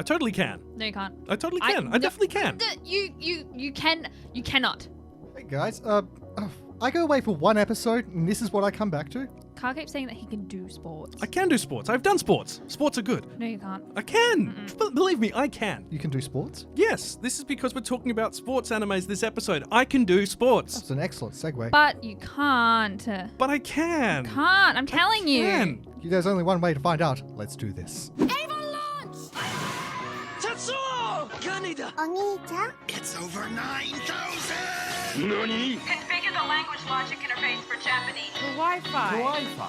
I totally can. No, you can't. I totally can. I definitely can. You cannot. Hey guys, I go away for one episode, and this is what I come back to. Carl keeps saying that he can do sports. I can do sports. I've done sports. Sports are good. No, you can't. I can. Believe me, I can. You can do sports? Yes, this is because we're talking about sports animes this episode. I can do sports. That's an excellent segue. But you can't. But I can. Can't. I'm telling you. Can. There's only one way to find out. Let's do this. It's over 9,000! Configure the language logic interface for Japanese. Kawaii-Fi.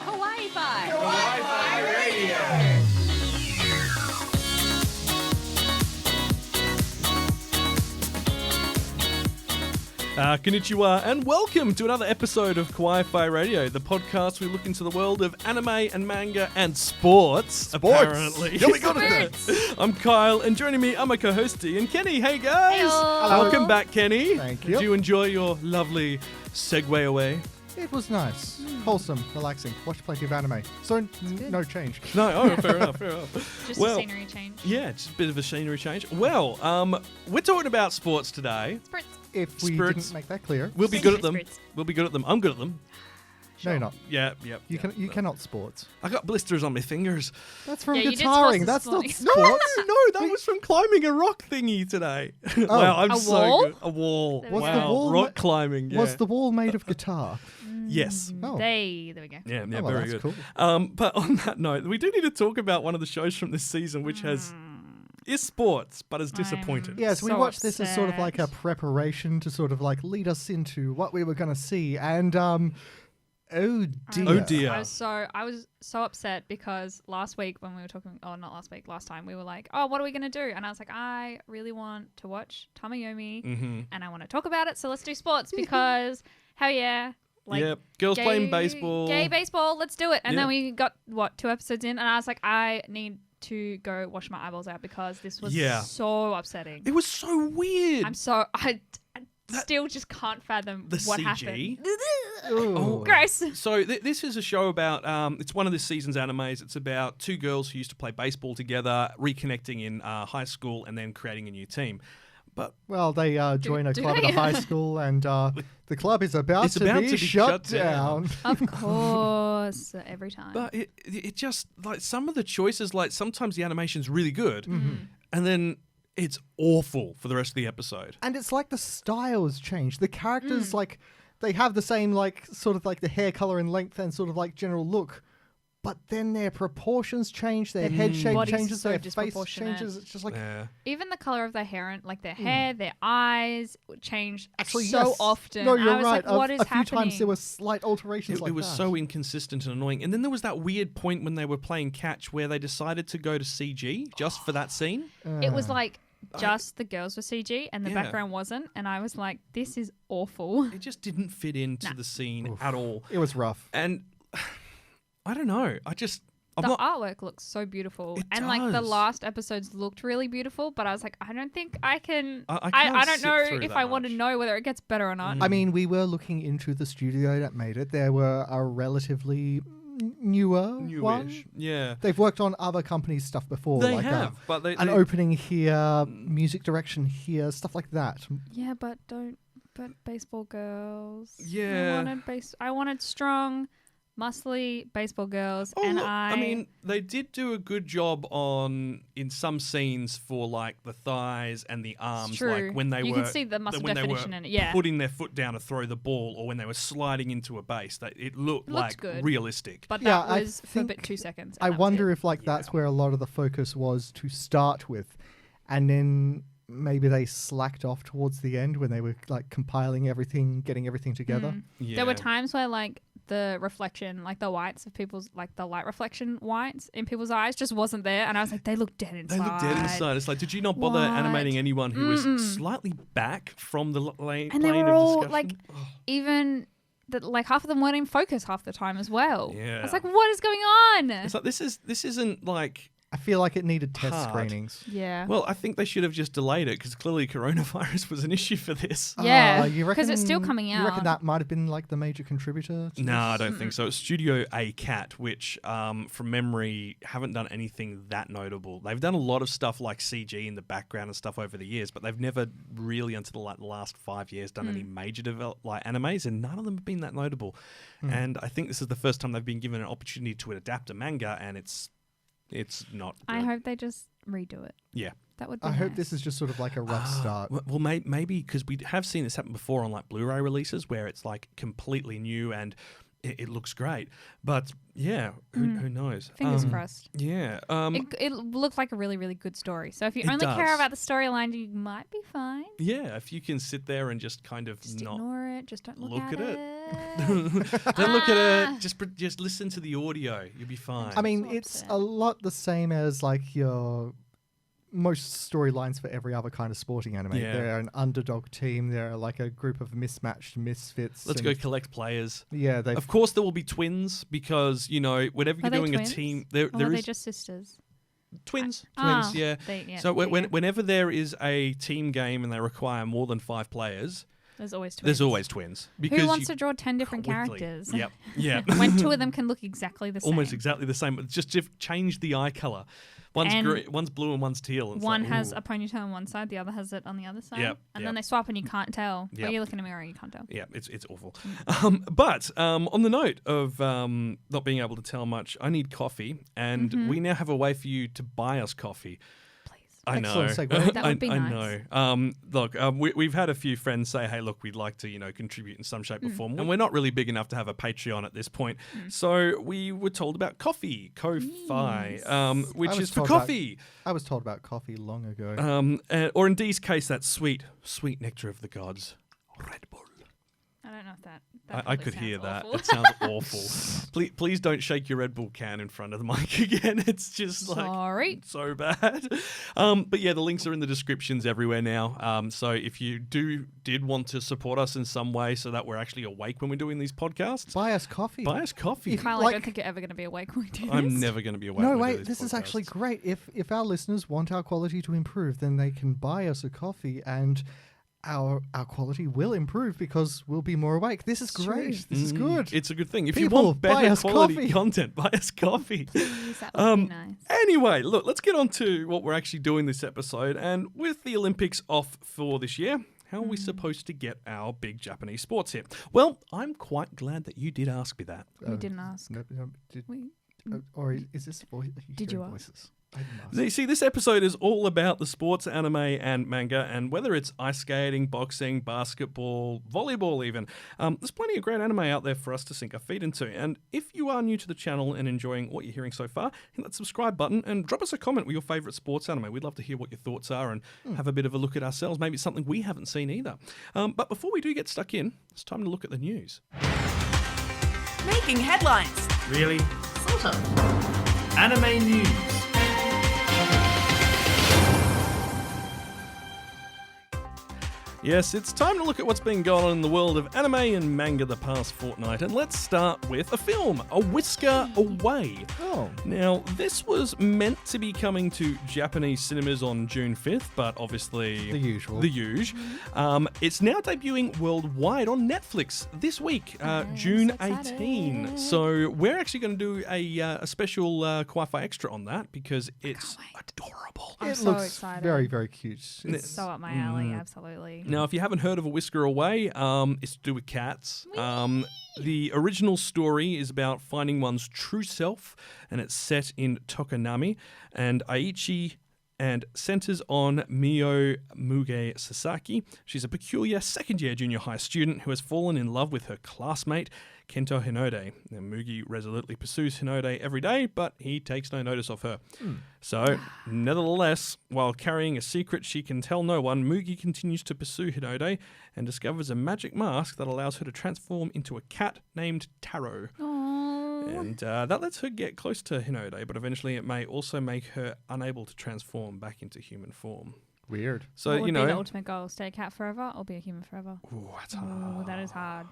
Kawaii-Fi. Kawaii-Fi. Konnichiwa, and welcome to another episode of Kawaii-Fi Radio, the podcast we look into the world of anime and manga and sports. Apparently. Yeah, we got it there. I'm Kyle, and joining me are my co-host Dee and Kenny. Hey guys! Hello. Welcome back, Kenny. Thank you. Did you enjoy your lovely segue away? It was nice. Wholesome, relaxing. Watched plenty of anime. So, no change. No, oh, fair enough, fair enough. Just a scenery change. Yeah, just a bit of a scenery change. Well, we're talking about sports today. Spritz. If we Spritz. didn't make that clear. We'll be good at them. Spritz. We'll be good at them. I'm good at them. No, you're not. Yeah. You cannot sports. I got blisters on my fingers. That's from Yeah, you did guitaring. sports That's this not morning. sports. No, that was from climbing a rock thingy today. Wow, I'm A so wall? good. A wall. Was wow. the wall rock climbing. Yeah. Was the wall made of guitar? Yes. Oh. There we go. Yeah, well, very that's good. cool. But on that note, we do need to talk about one of the shows from this season, which is sports, but is disappointed. Yes, we So watched this as sort of like a upset. preparation to sort of like lead us into what we were going to see. And, oh dear. Oh dear. I was so upset because last week when we were talking, not last week, last time we were like, oh, what are we gonna do? And I was like, I really want to watch TamaYomi, and I want to talk about it. So let's do sports because hell yeah, like Yep. Girls playing baseball. gay baseball. Let's do it. And Yeah. then we got 2 episodes in, and I was like, I need to go wash my eyeballs out because this was so upsetting. It was so weird. I still just can't fathom The what CG. happened. Ooh. Gross. So this is a show about, it's one of this season's animes. It's about 2 girls who used to play baseball together, reconnecting in high school and then creating a new team. But Well, they join a do club they? at a high school, and the club is about, It's to, about be to be shut shut down. down. Of course, every time. But it just, like, some of the choices, like, sometimes the animation's really good, and then it's awful for the rest of the episode. And it's like the styles change. The characters, like, they have the same, like, sort of like the hair color and length and sort of like general look. But then their proportions change, their head shape body's changes, so their face disproportionate. changes. It's just like, Yeah. Even the color of their hair and like their hair, their eyes would change actually, so yes. often. No, you're I was right. Like, what is a few happening? times there were slight alterations It like was that. so inconsistent and annoying. And then there was that weird point when they were playing catch where they decided to go to CG just for that scene. It was like just the girls were CG and the Yeah. background wasn't. And I was like, this is awful. It just didn't fit into the scene at all. It was rough. And I don't know. I'm The not. artwork looks so beautiful. It And like the does. last episodes looked really beautiful, but I was like, I don't think I can. I I can't don't sit know through if that I want to much. know whether it gets better or not. I mean, we were looking into the studio that made it. There were a relatively newer one. Newish. Yeah. They've worked on other companies' stuff before. They like have, but they an opening here, music direction here, stuff like that. Yeah, but baseball girls. Yeah. I wanted strong, muscly baseball girls, Oh, and look, I mean, they did do a good job in some scenes for like the thighs and the arms, true. like when they You were can see the muscle when definition they were in it, yeah. putting their foot down to throw the ball, or when they were sliding into a base. That it looked like good. realistic. but Yeah, that I was for think- 2 seconds. I and that was wonder it. if like that's where a lot of the focus was to start with, and then maybe they slacked off towards the end when they were like compiling everything, getting everything together. Yeah. There were times where like the reflection, like the whites of people's, like the light reflection whites in people's eyes just wasn't there, and I was like, they look dead inside. They look dead inside. It's like, did you not bother What? animating anyone who was slightly back from the plane And they of were all discussion? like, even that, like half of them weren't in focus half the time as well. Yeah. I was like, what is going on? It's like this isn't like I feel like it needed test hard. screenings. Yeah. Well, I think they should have just delayed it because clearly coronavirus was an issue for this. Yeah, You reckon, 'cause it's still coming You reckon out. that might have been like the major contributor? To No, I this? don't think so. It's Studio A Cat, which, from memory, haven't done anything that notable. They've done a lot of stuff like CG in the background and stuff over the years, but they've never really, until the last 5 years, done any major animes, and none of them have been that notable. And I think this is the first time they've been given an opportunity to adapt a manga, and it's not good. I hope they just redo it. Yeah. That would be I hope nice. this is just sort of like a rough start. Well, maybe because we have seen this happen before on like Blu-ray releases where it's like completely new and it looks great. But yeah, who knows? Fingers crossed. Yeah. It looked like a really, really good story. So if you It only care does. about the storyline, you might be fine. Yeah, if you can sit there and just kind of Just not ignore it. Just don't look look at at it. don't look at it. Just listen to the audio. You'll be fine. I mean, So it's upset. a lot the same as like your most storylines for every other kind of sporting anime. Yeah. They're an underdog team. They're like a group of mismatched misfits. Let's and- go collect players. Yeah, they. Of course, there will be twins because whenever you're Are they doing twins? a team, Or there are they is just sisters? twins. Ah, Yeah. yeah, So there you go. whenever there is a team game and they require more than 5 players, There's always twins. there's always twins. Because Who wants you to draw 10 different quickly- characters? Yep. Yeah. When 2 of them can look exactly the same. Almost exactly the same. But just change the eye color. One's And green, one's blue and one's teal. And it's One like, has ooh. a ponytail on one side, the other has it on the other side. Yep, And yep. then they swap and you can't tell. Yep. Or you look in a mirror and you can't tell. Yeah, it's awful. But on the note of not being able to tell much, I need coffee, and Mm-hmm. we now have a way for you to buy us coffee. Please. I know. Excellent segue. That would be I nice. know. Look, we've had a few friends say, "Hey, look, we'd like to, contribute in some shape or form," and we're not really big enough to have a Patreon at this point. So we were told about coffee, Ko-Fi, which I was is for told about- coffee. I was told about coffee long ago. Or in Dee's case, that sweet nectar of the gods, Red Bull. I don't know if that I probably could hear sounds that. awful. It sounds awful. Please don't shake your Red Bull can in front of the mic again. It's just like Sorry. so bad. But yeah, the links are in the descriptions everywhere now. So if you did want to support us in some way so that we're actually awake when we're doing these podcasts, Buy us coffee. buy us coffee. Kyle, I Like- don't think you're ever going to be awake when we do this. I'm never going to be awake. No, when we do wait, these this is actually podcasts. great. If our listeners want our quality to improve, then they can buy us a coffee and our quality will improve because we'll be more awake. This is great. This is good. It's a good thing. If People, you want buy better us quality coffee. content, buy us coffee. Please, that would be nice. Anyway, look, let's get on to what we're actually doing this episode. And with the Olympics off for this year, how are we supposed to get our big Japanese sports here? Well, I'm quite glad that you did ask me that. We didn't ask. No, did, We, or is this voice? Did you hearing ask? voices? I didn't ask. You see, this episode is all about the sports, anime, and manga, and whether it's ice skating, boxing, basketball, volleyball even, there's plenty of great anime out there for us to sink our feet into. And if you are new to the channel and enjoying what you're hearing so far, hit that subscribe button and drop us a comment with your favourite sports anime. We'd love to hear what your thoughts are and have a bit of a look at ourselves. Maybe it's something we haven't seen either. But before we do get stuck in, it's time to look at the news. Making headlines. Really? Sort of. Anime news. Yes, it's time to look at what's been going on in the world of anime and manga the past fortnight, and let's start with a film, A Whisker Away. Oh. Now, this was meant to be coming to Japanese cinemas on June 5th, but obviously... The usual. The usual. It's now debuting worldwide on Netflix this week, June so excited. 18. So we're actually going to do a special Kawaii-Fi extra on that because it's adorable. I'm It so looks excited. very, very cute. It's so up my alley, absolutely. Now, if you haven't heard of A Whisker Away, it's to do with cats. The original story is about finding one's true self, and it's set in Tokonami and Aichi, and centers on Mio Muge Sasaki. She's a peculiar second-year junior high student who has fallen in love with her classmate, Kento Hinode. Now, Mugi resolutely pursues Hinode every day, but he takes no notice of her. So, nevertheless, while carrying a secret she can tell no one, Mugi continues to pursue Hinode and discovers a magic mask that allows her to transform into a cat named Taro. And that lets her get close to Hinode, but eventually it may also make her unable to transform back into human form. Weird. So, What would you be the know... ultimate goal? Stay a cat forever or be a human forever? Ooh, that's hard. Oh, that is hard.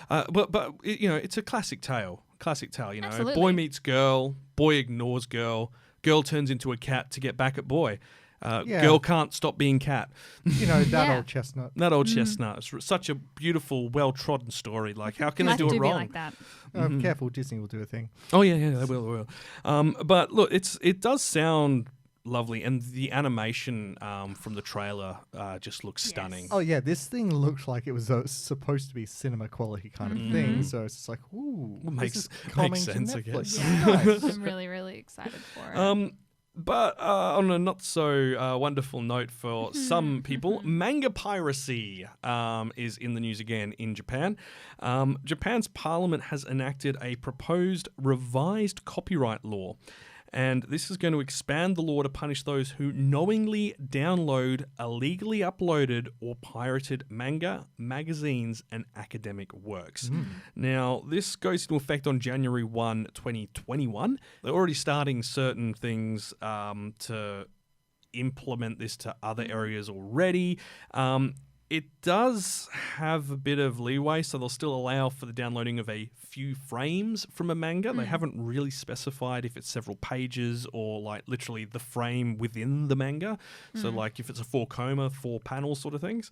But it's a classic tale. You know, Absolutely. boy meets girl, boy ignores girl, girl turns into a cat to get back at boy. Yeah. Girl can't stop being cat. You know, that Yeah. old chestnut. That old chestnut. It's such a beautiful, well-trodden story. Like, how can they Life do it do wrong? be like that. Careful, Disney will do a thing. Oh yeah, they will. But look, it does sound lovely, and the animation from the trailer just looks stunning. Oh yeah, this thing looked like it was supposed to be cinema quality kind of thing. So it's just like, ooh, Makes- this is makes coming sense, I to Netflix. guess. Yeah. Nice. I'm really, really excited for it. But on a not so wonderful note for some people, manga piracy is in the news again in Japan. Japan's parliament has enacted a proposed revised copyright law. And this is going to expand the law to punish those who knowingly download illegally uploaded or pirated manga, magazines, and academic works. Now, this goes into effect on January 1, 2021. They're already starting certain things to implement this to other areas already. It does have a bit of leeway, so they'll still allow for the downloading of a few frames from a manga. They haven't really specified if it's several pages or like literally the frame within the manga. So like if it's a 4-coma, 4 panel sort of things.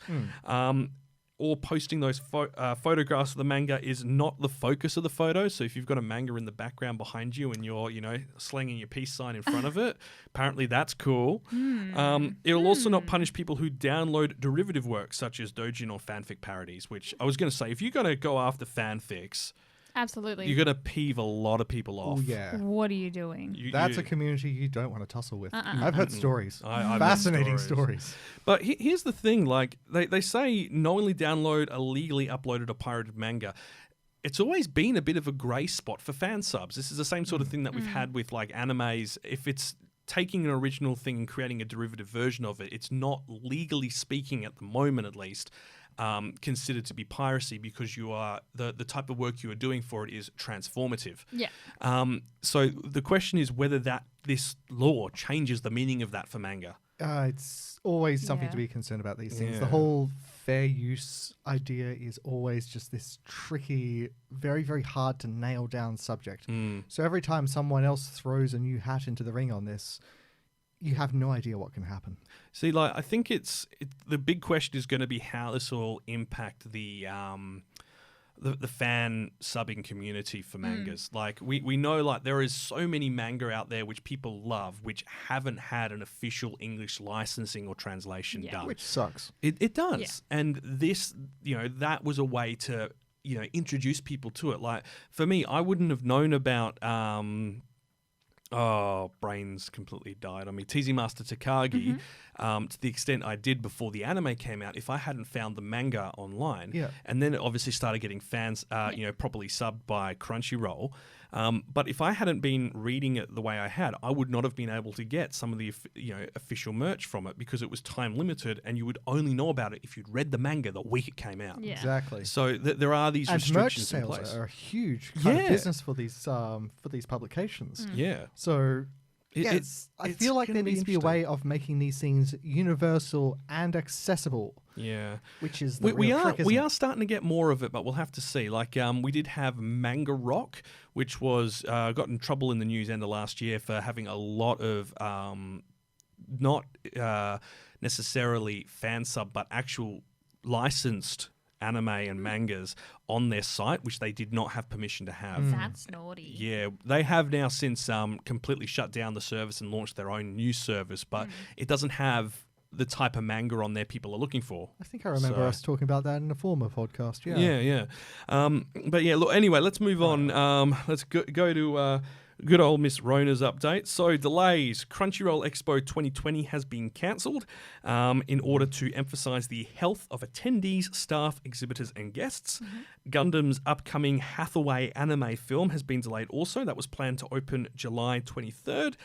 Or posting those photographs of the manga is not the focus of the photo. So if you've got a manga in the background behind you and you're, slanging your peace sign in front of it, apparently that's cool. It'll also not punish people who download derivative works such as doujin or fanfic parodies, which I was going to say, if you're going to go after fanfics, Absolutely. you're going to peeve a lot of people off. Oh yeah. What are you doing? That's a community you don't want to tussle with. I've heard stories. I've heard Fascinating stories. stories. But here's the thing, like, they say knowingly download illegally uploaded or pirated manga. It's always been a bit of a grey spot for fan subs. This is the same sort of thing that we've had with, like, animes. If it's taking an original thing and creating a derivative version of it, it's not, legally speaking at the moment at least, considered to be piracy because you are the type of work you are doing for it is transformative. Yeah. So the question is whether this law changes the meaning of that for manga. It's always something to Yeah. be concerned about these things. Yeah. The whole fair use idea is always just this tricky, very, very hard to nail down subject. So every time someone else throws a new hat into the ring on this, you have no idea what can happen. See, like, I think the big question is going to be how this will impact the fan subbing community for mangas. Like, we know, like, there is so many manga out there which people love, which haven't had an official English licensing or translation done. Which sucks. It does. Yeah. And this, that was a way to, introduce people to it. Like, for me, I wouldn't have known about... brains completely died on me. TZ Master Takagi, to the extent I did before the anime came out, if I hadn't found the manga online, and then it obviously started getting fans, properly subbed by Crunchyroll. But if I hadn't been reading it the way I had, I would not have been able to get some of the official merch from it because it was time limited, and you would only know about it if you'd read the manga the week it came out. Yeah. Exactly. So there are these And merch restrictions in sales place. are a huge kind of Yeah. business for these publications. Yeah. So It's I feel like there needs to be a way of making these things universal and accessible, Yeah. which is the We real are trick, isn't we it? are starting to get more of it, but we'll have to see. Like we did have Manga Rock, which was got in trouble in the news end of last year for having a lot of not necessarily fan sub, but actual licensed anime and mangas on their site, which they did not have permission to have. That's naughty. Yeah, they have now since completely shut down the service and launched their own news service, but it doesn't have the type of manga on there people are looking for. I think I remember us talking about that in a former podcast. Yeah. But yeah, look, anyway, let's move on. Let's go to good old Miss Rona's update. So delays. Crunchyroll Expo 2020 has been cancelled in order to emphasise the health of attendees, staff, exhibitors and guests. Gundam's upcoming Hathaway anime film has been delayed also. That was planned to open July 23rd.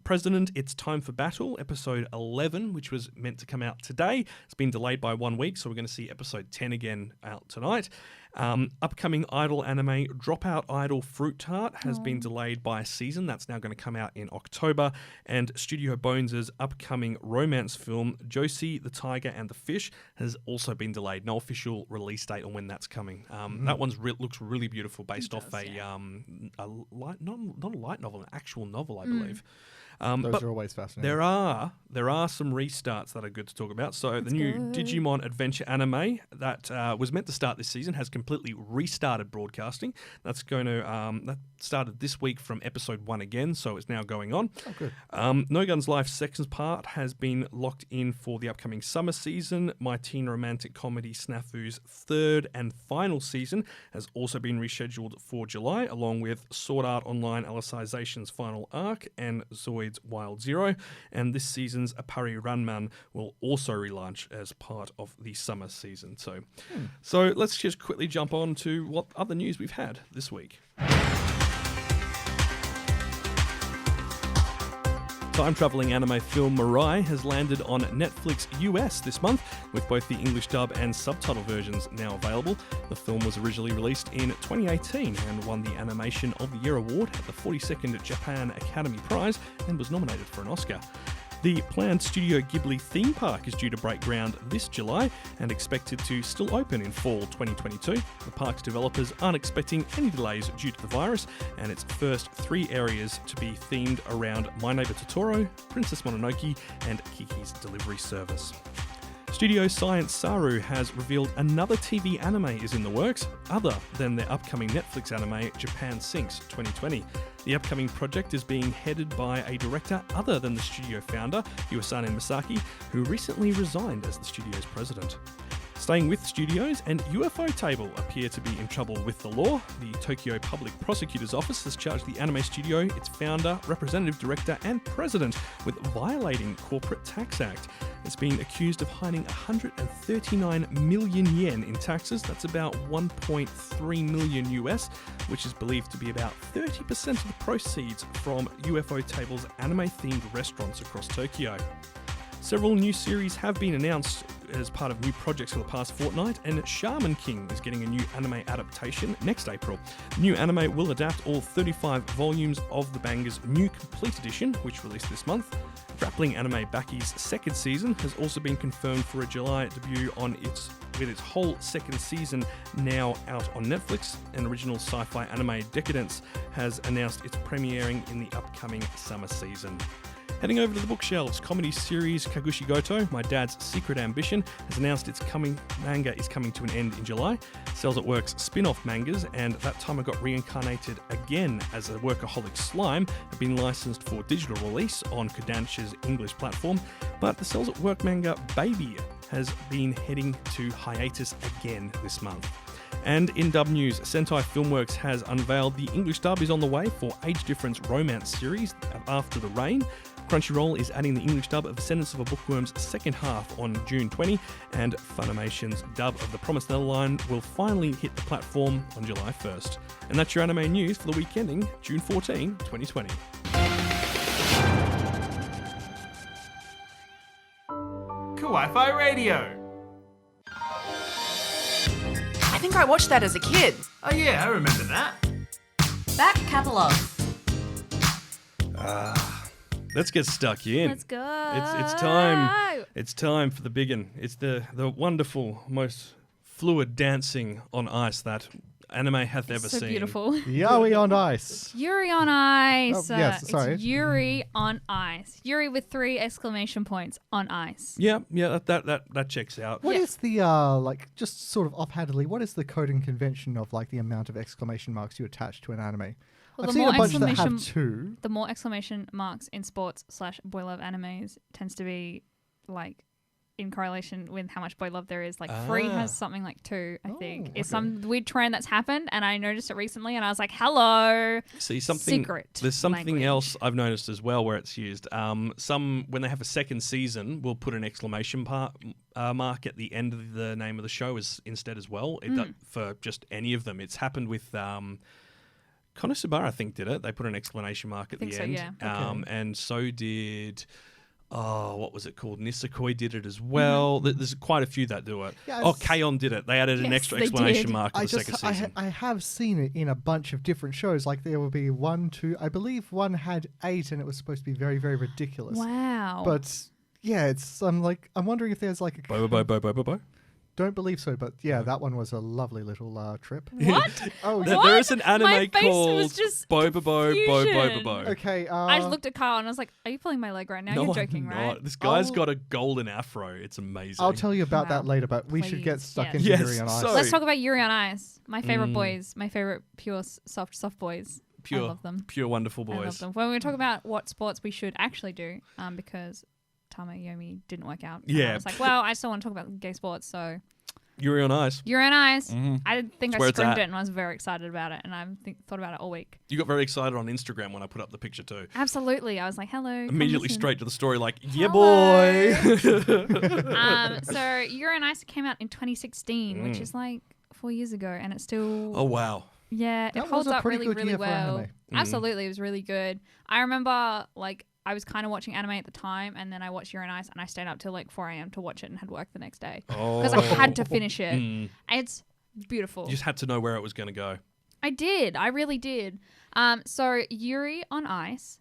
President, It's Time for Battle, episode 11, which was meant to come out today. It's been delayed by 1 week, so we're going to see episode 10 again out tonight. Upcoming idol anime Dropout Idol Fruit Tart has been delayed by a season. That's now going to come out in October. And Studio Bones' upcoming romance film Josie, the Tiger and the Fish has also been delayed. No official release date on when that's coming. That one's looks really beautiful, based off a light, not a light novel, an actual novel, I believe. Those But are always fascinating. there are some restarts that are good to talk about. So the new Digimon Adventure anime that was meant to start this season has completely restarted broadcasting. That's going to that started this week from episode 1 again, so it's now going on. Oh, good. No Guns Life's second part has been locked in for the upcoming summer season. My Teen Romantic Comedy Snafu's third and final season has also been rescheduled for July, along with Sword Art Online Alicizzation's final arc and Zoid's Wild Zero. And this season's Apari Ranman will also relaunch as part of the summer season. So let's just quickly jump on to what other news we've had this week. Time-travelling anime film Mirai has landed on Netflix US this month, with both the English dub and subtitle versions now available. The film was originally released in 2018 and won the Animation of the Year award at the 42nd Japan Academy Prize and was nominated for an Oscar. The planned Studio Ghibli theme park is due to break ground this July and expected to still open in fall 2022. The park's developers aren't expecting any delays due to the virus, and its first 3 areas to be themed around My Neighbor Totoro, Princess Mononoke, and Kiki's Delivery Service. Studio Science Saru has revealed another TV anime is in the works, other than their upcoming Netflix anime Japan Sinks 2020. The upcoming project is being headed by a director other than the studio founder, Iwasane Masaki, who recently resigned as the studio's president. Staying with studios, and UFO Table appear to be in trouble with the law. The Tokyo Public Prosecutor's Office has charged the anime studio, its founder, representative director, and president with violating Corporate Tax Act. It's been accused of hiding 139 million yen in taxes. That's about 1.3 million US, which is believed to be about 30% of the proceeds from UFO Table's anime-themed restaurants across Tokyo. Several new series have been announced as part of new projects for the past fortnight, and Shaman King is getting a new anime adaptation next April. The new anime will adapt all 35 volumes of the manga's new complete edition, which released this month. Grappling anime Baki's second season has also been confirmed for a July debut with its whole second season now out on Netflix. An original sci-fi anime Decadence has announced it's premiering in the upcoming summer season. Heading over to the bookshelves, comedy series Kagushi Goto, My Dad's Secret Ambition, has announced its manga is coming to an end in July. Cells at Work's spin-off mangas, and That Time I Got Reincarnated Again as a Workaholic Slime, have been licensed for digital release on Kodansha's English platform, but the Cells at Work manga Baby has been heading to hiatus again this month. And in dub news, Sentai Filmworks has unveiled the English dub is on the way for Age Difference romance series After the Rain. Crunchyroll is adding the English dub of Sentence of a Bookworm's second half on June 20, and Funimation's dub of The Promised Neverland will finally hit the platform on July 1st. And that's your anime news for the week ending June 14, 2020. Kawaii-Fi Radio. I think I watched that as a kid. Oh yeah, I remember that. Back Catalogue. Let's get stuck in. Let's go. It's time. It's time for the big one. It's the wonderful, most fluid dancing on ice that anime hath ever So seen. beautiful. Yuri on ice. Yuri on ice. Oh, yes, sorry. It's Yuri on ice. Yuri with 3 exclamation points on ice. Yeah, that checks out. What Yeah. is the like just sort of offhandedly? What is the coding convention of like the amount of exclamation marks you attach to an anime? Well, I've the seen more a bunch that exclamation- have 2. The more exclamation marks in sports / boy love animes tends to be like in correlation with how much boy love there is. Like Free has something like 2, I think. It's some weird trend that's happened, and I noticed it recently, and I was like, "Hello." See something. Secret There's something language. else I've noticed as well where it's used. Some when they have a second season, will put an exclamation mark at the end of the name of the show instead as well. For just any of them. It's happened with. Konosuba, I think, did it. They put an exclamation mark at the so, end. yeah. And so did, what was it called? Nisakoi did it as well. There's quite a few that do it. Yeah, K-On! Did it. They added an Yes, extra they exclamation did. mark at the second season. I have seen it in a bunch of different shows. Like there will be 1, 2. I believe one had 8, and it was supposed to be very, very ridiculous. Wow. But yeah, it's I'm wondering if there's like a Bo. don't believe so, but yeah, that one was a lovely little trip. What? Oh, There- yeah. there is an anime My face called was just Boba Bo confusion. Bo. Okay. I just looked at Carl and I was like, "Are you pulling my leg right now? No, You're I'm joking, not. right?" This guy's I'll- got a golden afro. It's amazing. I'll tell you about Wow. that later, but we should get Please, stuck yes. into Yes, Yuri on Ice. so- Let's talk about Yuri on Ice. My favorite Mm. boys. My favorite pure soft boys. I love them. Pure wonderful I love boys. them. When we were talking about what sports we should actually do, because TamaYomi didn't work out. and Yeah. I was like, well, I still want to talk about gay sports, so Yuri on Ice. Yuri on Ice. Mhm. I think It's I where it's screamed at. it and I was very excited about it, and I thought about it all week. You got very excited on Instagram when I put up the picture too. Absolutely. I was like, hello. come Immediately listen. straight to the story, like, yeah, Hello. boy. So Yuri on Ice came out in 2016, which is like 4 years ago, and it's still Oh wow. yeah, That it holds was a up pretty really, good really year for well. anime. Absolutely, it was really good. I remember like I was kind of watching anime at the time, and then I watched Yuri on Ice, and I stayed up till like 4 a.m. to watch it and had work the next day because I had to finish it. Mm. It's beautiful. You just had to know where it was going to go. I did. I really did. So Yuri on Ice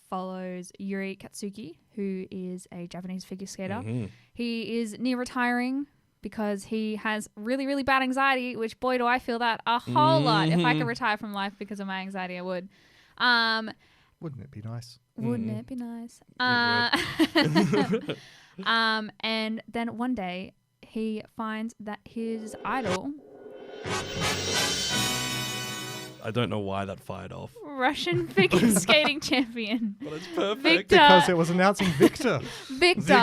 follows Yuri Katsuki, who is a Japanese figure skater. Mm-hmm. He is near retiring because he has really, really bad anxiety, which, boy, do I feel that a whole lot. If I could retire from life because of my anxiety, I would. Wouldn't it be nice? Wouldn't it be nice? It And then one day he finds that his idol, I don't know why that fired off. Russian figure skating champion, But it's perfect. Victor. Because it was announcing Victor. Victor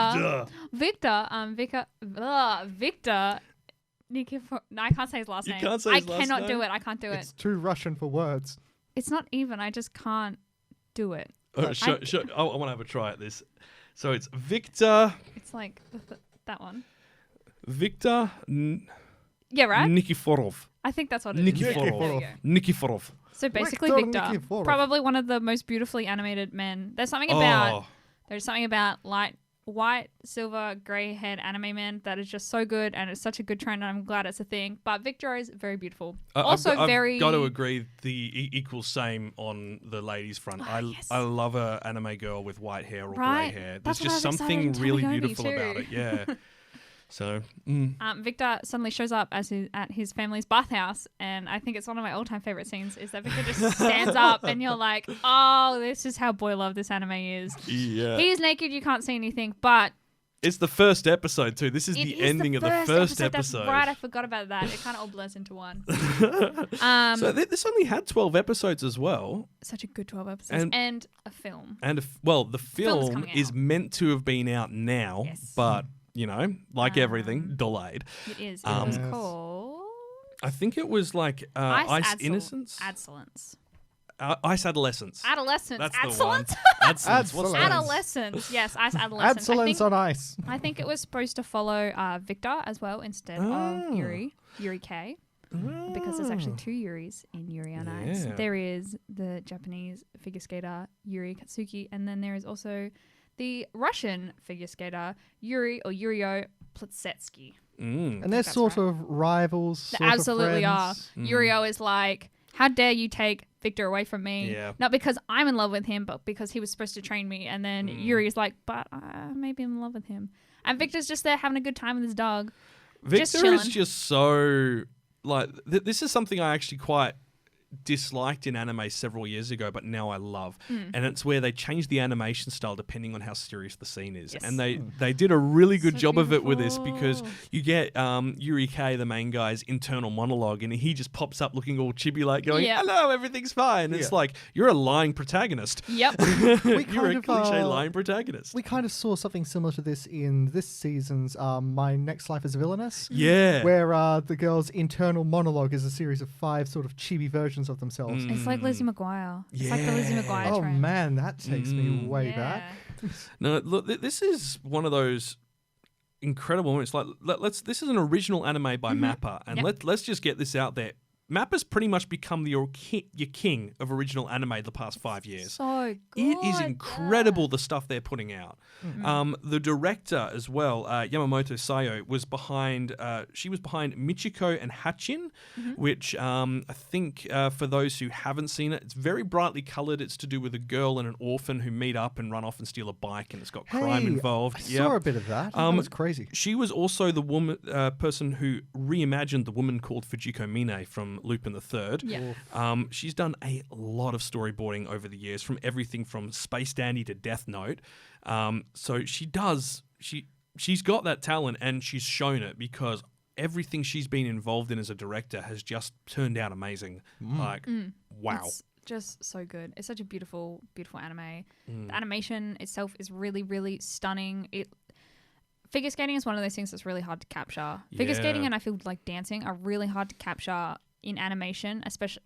Nikifor. No, I can't say his last You name. can't say his I last cannot name? do it. I can't do it. It's too Russian for words. It's not even. I just can't do it. I want to have a try at this. So it's Victor It's like that one. Nikiforov. Yeah, right. Nikiforov. I think that's what it is. Nikiforov. There we go. Nikiforov. So basically, Victor Victor, Nikiforov. probably one of the most beautifully animated men. There's something about white, silver, grey-haired anime men that is just so good, and it's such a good trend, and I'm glad it's a thing. But Victor is very beautiful. I've got to agree. The equal same on the ladies' front. yes. I love a anime girl with white hair or Right. grey hair. That's There's just what I was something excited in really TamaYomi beautiful too. about it. Yeah. So. Victor suddenly shows up at his family's bathhouse, and I think it's one of my all-time favorite scenes. Is that Victor just stands up, and you're like, "Oh, this is how boy love this anime is." Yeah. He's naked, you can't see anything, but It's the first episode too. This is it the is ending of the first episode. That's right, I forgot about that. It kind of all blurs into one. So this only had 12 episodes as well. Such a good 12 episodes and a film. And the film coming is out. meant to have been out now, Yes. but like everything, delayed. It is. It was Yes. called I think it was like Ice Innocence, Adolescence. Ice Adolescence. Adolescence. That's the Adolescence. one. Adolescence. What's that? Adolescence. Yes, Ice Adolescence. Adolescence on ice. I think it was supposed to follow Victor as well instead of Yuri K. Because there's actually two Yuris in Yuri on Ice. Yeah. There is the Japanese figure skater Yuri Katsuki, and then there is also the Russian figure skater Yuri or Yurio Plitsetsky. Mm. And they're That's sort right. of rivals. They sort of absolutely are. friends. Yurio is like, how dare you take Victor away from me? Yeah. Not because I'm in love with him, but because he was supposed to train me. And then Yuri's like, but maybe I'm in love with him. And Victor's just there having a good time with his dog. Victor chilling. is just so like this is something I actually quite disliked in anime several years ago, but now I love. And it's where they change the animation style depending on how serious the scene is. Yes. And they did a really good So job of it with this because beautiful. you get Yuri K, the main guy's internal monologue, and he just pops up looking all chibi like going, Yeah. hello, everything's fine. And it's Yeah. like, you're a lying protagonist. Yep. You're kind a of, cliche lying protagonist. We kind of saw something similar to this in this season's My Next Life as a Villainess. Yeah. Where the girl's internal monologue is a series of 5 sort of chibi versions of themselves. It's like Lizzie McGuire. It's like the Lizzie McGuire Oh trend. man, that takes me way Yeah. back. No, look, this is one of those incredible moments. Like, this is an original anime by Mappa, and Yep. let's just get this out there. Mappa's pretty much become your king of original anime the past 5 years. So good. It is incredible the stuff they're putting out. The director as well, Yamamoto Sayo, was behind. She was behind Michiko and Hachin, which I think for those who haven't seen it, it's very brightly coloured. It's to do with a girl and an orphan who meet up and run off and steal a bike, and it's got crime involved. I saw a bit of that. That was crazy. She was also the woman person who reimagined the woman called Fujiko Mine from Lupin the Third. Yeah. She's done a lot of storyboarding over the years, from everything from Space Dandy to Death Note. So she's got that talent, and she's shown it, because everything she's been involved in as a director has just turned out amazing. Wow. It's just so good. It's such a beautiful, beautiful anime. The animation itself is really, really stunning. Figure skating is one of those things that's really hard to capture. Figure skating and I feel like dancing are really hard to capture in animation, especially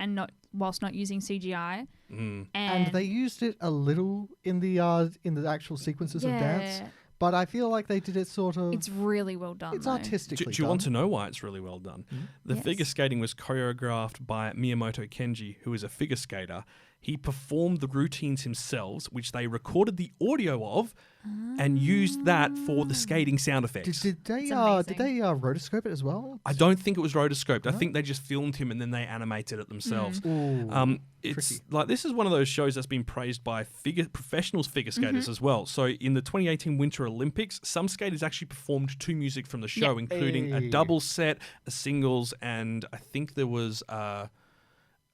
whilst not using CGI. And they used it a little in the actual sequences of dance, but I feel like they did it sort of. It's really well done. It's though. artistically. Do you want to know why it's really well done? The figure skating was choreographed by Miyamoto Kenji, who is a figure skater. He performed the routines himself, which they recorded the audio of, and used that for the skating sound effects. Did they rotoscope it as well? I don't think it was rotoscoped. I think they just filmed him and then they animated it themselves. It's tricky. like, this is one of those shows that's been praised by professional figure skaters as well. So in the 2018 Winter Olympics, some skaters actually performed to music from the show, including a double set, a singles, and I think there was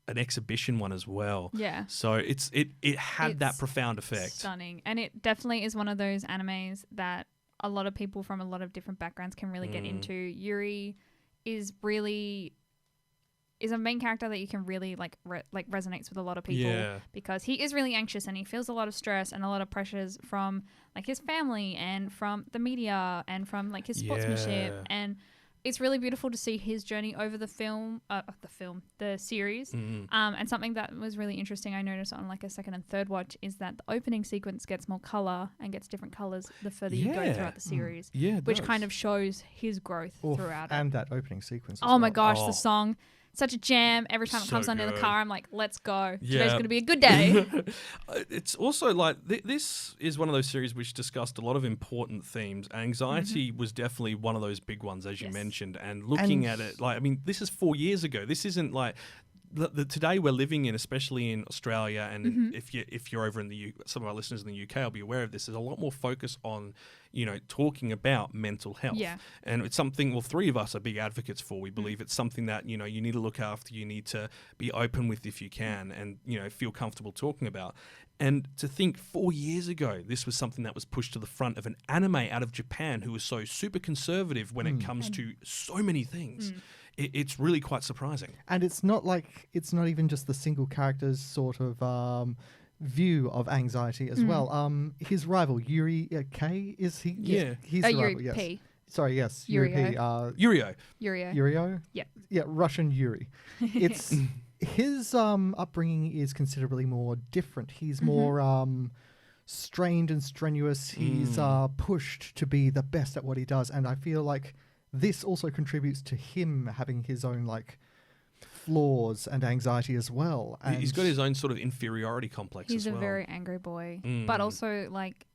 an exhibition one as well. Yeah. So it's that profound effect. Stunning. And it definitely is one of those animes that a lot of people from a lot of different backgrounds can really get into. Yuri is a main character that you can really resonates with a lot of people, because he is really anxious and he feels a lot of stress and a lot of pressures from like his family and from the media and from like his sportsmanship, and it's really beautiful to see his journey over the series. And something that was really interesting I noticed on like a second and third watch is that the opening sequence gets more color and gets different colors the further you go throughout the series, which kind of shows his growth throughout and it. that opening sequence. Oh my gosh, the song. Such a jam. Every time it comes on in the car, I'm like, let's go. Today's going to be a good day. It's also like, this is one of those series which discussed a lot of important themes. Anxiety was definitely one of those big ones, as you mentioned. And looking at it, like, I mean, this is 4 years ago. This isn't like today we're living in, especially in Australia, and if you're over in the some of our listeners in the UK will be aware of this. There's a lot more focus on talking about mental health, and it's something three of us are big advocates for. We believe it's something that you need to look after, you need to be open with if you can, and feel comfortable talking about. And to think 4 years ago, this was something that was pushed to the front of an anime out of Japan, who was so super conservative when it comes to so many things. It's really quite surprising. And it's not even just the single character's sort of view of anxiety as well. His rival, Yuri K, is he? Yeah. He's the Yuri rival, yes. P. Sorry, yes. Yuri P. Yurio. Yurio? Yeah. Yeah, Russian Yuri. It's his upbringing is considerably more different. He's more strained and strenuous. He's pushed to be the best at what he does, and I feel like this also contributes to him having his own like flaws and anxiety as well. And he's got his own sort of inferiority complex as well. He's a very angry boy, but also like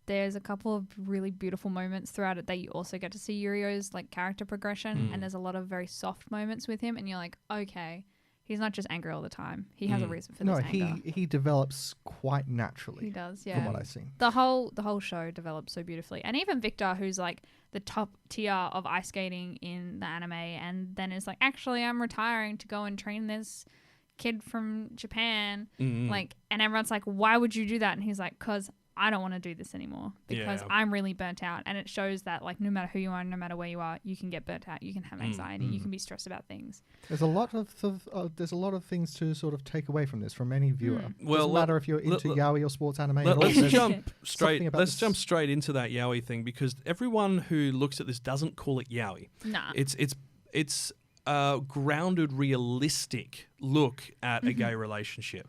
there's a couple of really beautiful moments throughout it that you also get to see Yurio's like character progression, and there's a lot of very soft moments with him, and you're like, okay, he's not just angry all the time. He has a reason for this anger. He develops quite naturally. He does, yeah. From what I've seen. The whole show develops so beautifully. And even Victor, who's like the top tier of ice skating in the anime, and then is like, actually, I'm retiring to go and train this kid from Japan. Like, and everyone's like, why would you do that? And he's like, because I don't want to do this anymore, because I'm really burnt out. And it shows that like no matter who you are, no matter where you are, you can get burnt out, you can have anxiety, you can be stressed about things. There's a lot of things to sort of take away from this from any viewer. Well, doesn't matter if you're into yaoi or sports anime. Let's jump straight into that yaoi thing, because everyone who looks at this doesn't call it yaoi. Nah. It's a grounded, realistic look at a gay relationship.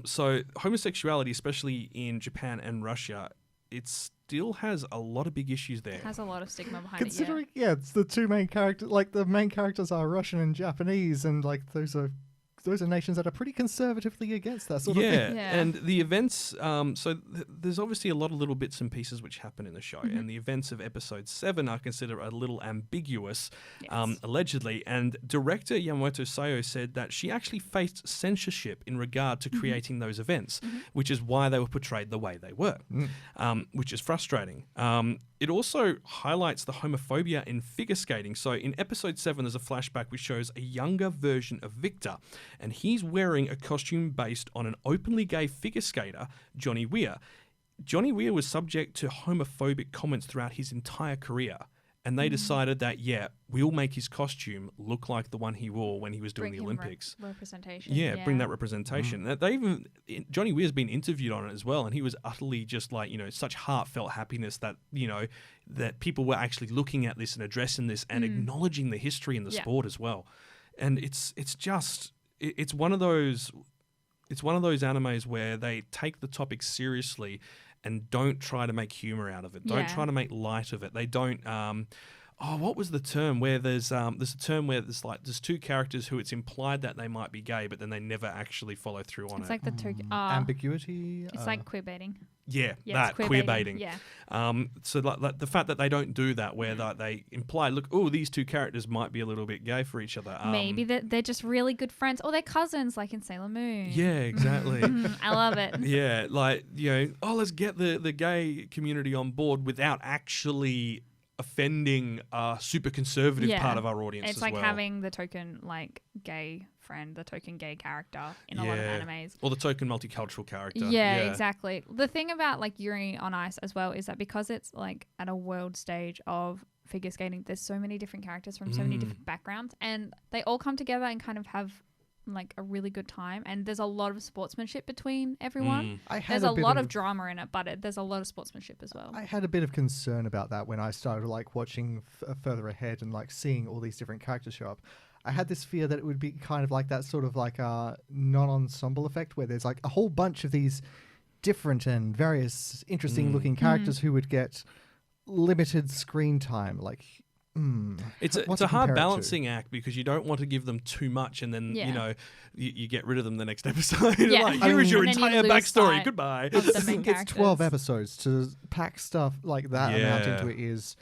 So homosexuality, especially in Japan and Russia, it still has a lot of big issues there. It has a lot of stigma behind Considering, it's the two main characters. Like the main characters are Russian and Japanese, and like those are nations that are pretty conservatively against that sort of thing. Yeah. And the events, there's obviously a lot of little bits and pieces which happen in the show, and the events of episode 7 are considered a little ambiguous, allegedly. And director Yamamoto Sayo said that she actually faced censorship in regard to creating those events, which is why they were portrayed the way they were, which is frustrating. It also highlights the homophobia in figure skating. So in episode 7, there's a flashback which shows a younger version of Victor, and he's wearing a costume based on an openly gay figure skater, Johnny Weir. Johnny Weir was subject to homophobic comments throughout his entire career, and they decided that, we'll make his costume look like the one he wore when he was doing the Olympics. Representation. Yeah, bring that representation. Johnny Weir's been interviewed on it as well, and he was utterly just like, such heartfelt happiness that, that people were actually looking at this and addressing this and acknowledging the history in the sport as well. And it's one of those animes where they take the topic seriously and don't try to make humor out of it. Don't try to make light of it. They don't. What was the term where there's a term where there's two characters who it's implied that they might be gay, but then they never actually follow through on it. It's like the ambiguity. It's like queer baiting. Yeah, it's queer baiting. Yeah. So like the fact that they don't do that, where they imply, look, these two characters might be a little bit gay for each other. Maybe they're just really good friends, or they're cousins, like in Sailor Moon. Yeah, exactly. I love it. Yeah, like let's get the gay community on board without actually offending a super conservative part of our audience. It's like having the token like gay friend, the token gay character in a lot of animes, or the token multicultural character. Yeah, exactly. The thing about like Yuri on Ice as well is that because it's like at a world stage of figure skating, there's so many different characters from so many different backgrounds, and they all come together and kind of have like a really good time, and there's a lot of sportsmanship between everyone. There's a lot of drama in it, but there's a lot of sportsmanship as well. I had a bit of concern about that when I started like watching further ahead and like seeing all these different characters show up. I had this fear that it would be kind of like that sort of like a non-ensemble effect where there's like a whole bunch of these different and various interesting looking characters who would get limited screen time. Like it's a hard balancing act because you don't want to give them too much, and then you get rid of them the next episode. Like, here is your entire backstory. Goodbye. It's 12 episodes to pack stuff like that amount into it is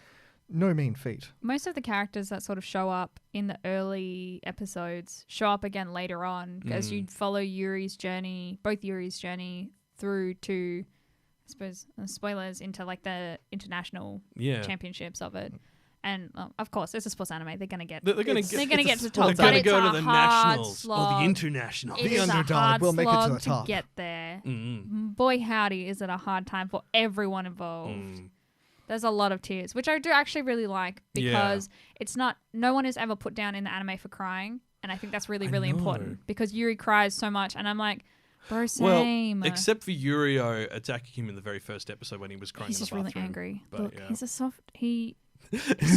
no mean feat. Most of the characters that sort of show up in the early episodes show up again later on as you follow Yuri's journey, both Yuri's journey through to, I suppose, spoilers, into like the international championships of it. And of course, it's a sports anime. They're gonna get. They're gonna get to the top. They're gonna go to the nationals or the international. It is a hard slog to get there. Boy, howdy, is it a hard time for everyone involved. There's a lot of tears, which I do actually really like because it's not. No one is ever put down in the anime for crying, and I think that's really, really important because Yuri cries so much, and I'm like, bro, same. Well, except for Yurio attacking him in the very first episode when he was crying. He's in the just really bathroom. angry. But, look, he's a soft. He's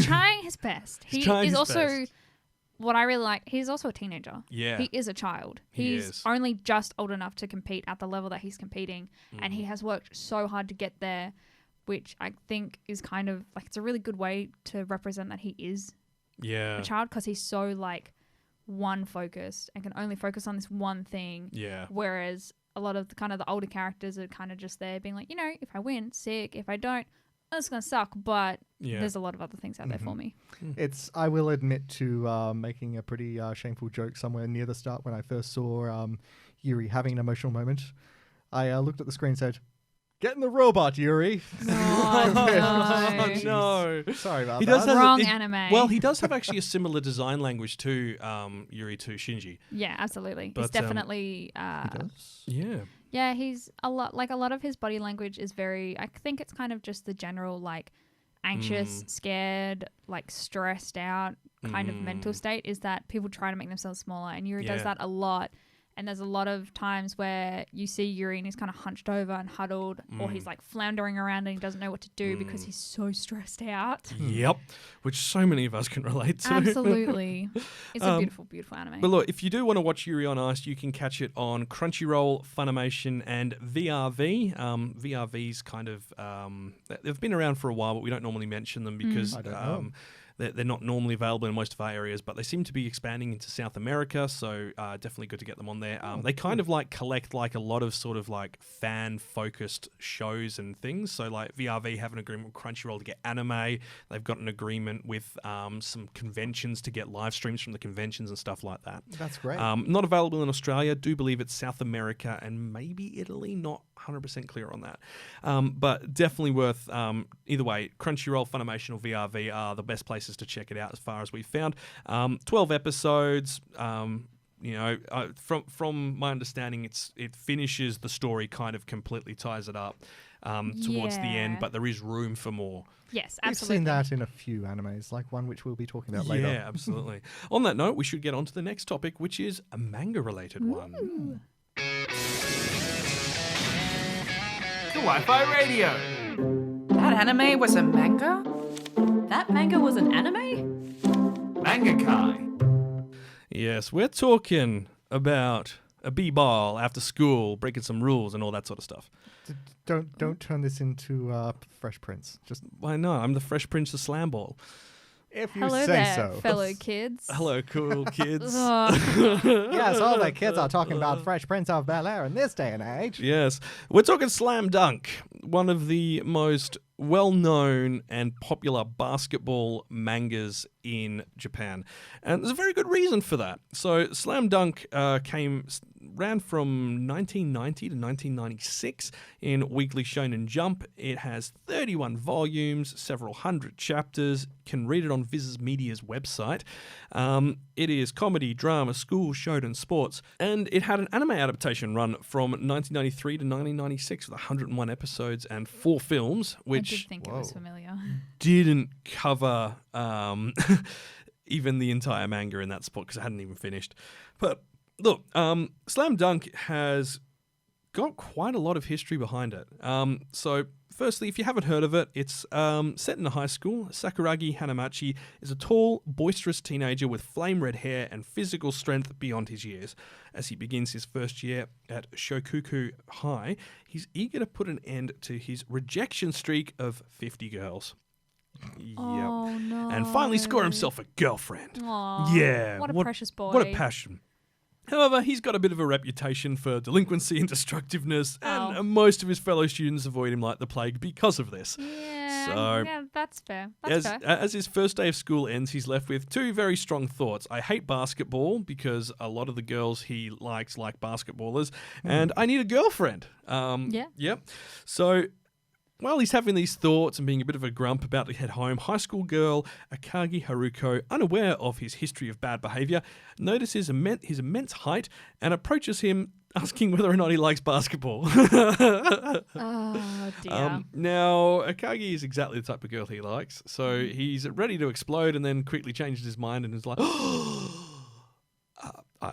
trying his best. He is also what I really like. He's also a teenager. Yeah, he is a child. He's only just old enough to compete at the level that he's competing, and he has worked so hard to get there, which I think is kind of like it's a really good way to represent that he is a child because he's so like one focused and can only focus on this one thing. Yeah, whereas a lot of the older characters are kind of just there being like, if I win, sick. If I don't, it's gonna suck, but there's a lot of other things out there for me. I will admit to making a pretty shameful joke somewhere near the start when I first saw Yuri having an emotional moment. I looked at the screen and said, "Get in the robot, Yuri." No. Sorry about he that. Wrong anime. Well, he does have actually a similar design language to Yuri to Shinji. Yeah, absolutely. He's definitely. He does. Yeah. Yeah, he's a lot of his body language is very, I think it's kind of just the general like anxious, scared, like stressed out kind of mental state is that people try to make themselves smaller, and Yuri does that a lot. And there's a lot of times where you see Yuri and he's kind of hunched over and huddled, or he's like floundering around and he doesn't know what to do because he's so stressed out. Yep, which so many of us can relate to. Absolutely. It's a beautiful, beautiful anime. But look, if you do want to watch Yuri on Ice, you can catch it on Crunchyroll, Funimation, and VRV. VRV's kind of they've been around for a while, but we don't normally mention them because I don't know. They're not normally available in most of our areas, but they seem to be expanding into South America, so definitely good to get them on there. They kind of like collect like a lot of sort of like fan-focused shows and things. So like VRV have an agreement with Crunchyroll to get anime. They've got an agreement with some conventions to get live streams from the conventions and stuff like that. That's great. Not available in Australia. Do believe it's South America and maybe Italy. Not 100% clear on that. But definitely worth, either way, Crunchyroll, Funimation, or VRV are the best places to check it out as far as we've found. 12 episodes. From my understanding, it finishes the story, kind of completely ties it up towards the end, but there is room for more. Yes, We've absolutely. seen that in a few animes, like one which we'll be talking about later. Yeah, absolutely. On that note, we should get on to the next topic, which is a manga-related one. Kawaii-Fi Radio. That anime was a manga? That manga was an anime? Manga-Kai. Yes, we're talking about a b-ball after school, breaking some rules and all that sort of stuff. Don't turn this into Fresh Prince. Just Why not? I'm the Fresh Prince of Slam Ball. if you Hello say there, so. fellow kids. Hello, cool kids. Yes, all the kids are talking about Fresh Prince of Bel-Air in this day and age. Yes, we're talking Slam Dunk, one of the most well-known and popular basketball mangas in Japan. And there's a very good reason for that. So Slam Dunk ran from 1990 to 1996 in Weekly Shonen Jump. It has 31 volumes, several hundred chapters. Can read it on Viz Media's website. It is comedy, drama, school, shonen, sports, and it had an anime adaptation run from 1993 to 1996 with 101 episodes and 4 films, I which did think it was familiar. didn't cover even the entire manga in that spot because it hadn't even finished. But look, Slam Dunk has got quite a lot of history behind it. So firstly, if you haven't heard of it, it's set in a high school. Sakuragi Hanamachi is a tall, boisterous teenager with flame red hair and physical strength beyond his years. As he begins his first year at Shokuku High, he's eager to put an end to his rejection streak of 50 girls. Oh, no. And finally score himself a girlfriend. Aw, Yeah. What a precious boy. What a passion. However, he's got a bit of a reputation for delinquency and destructiveness, and most of his fellow students avoid him like the plague because of this. Yeah, that's fair. That's fair. As his first day of school ends, he's left with 2 very strong thoughts. I hate basketball because a lot of the girls he likes like basketballers, and I need a girlfriend. Yeah. Yep. So while he's having these thoughts and being a bit of a grump about to head home, high school girl Akagi Haruko, unaware of his history of bad behavior, notices his immense height and approaches him asking whether or not he likes basketball. Oh, dear. Now, Akagi is exactly the type of girl he likes, so he's ready to explode and then quickly changes his mind and is like,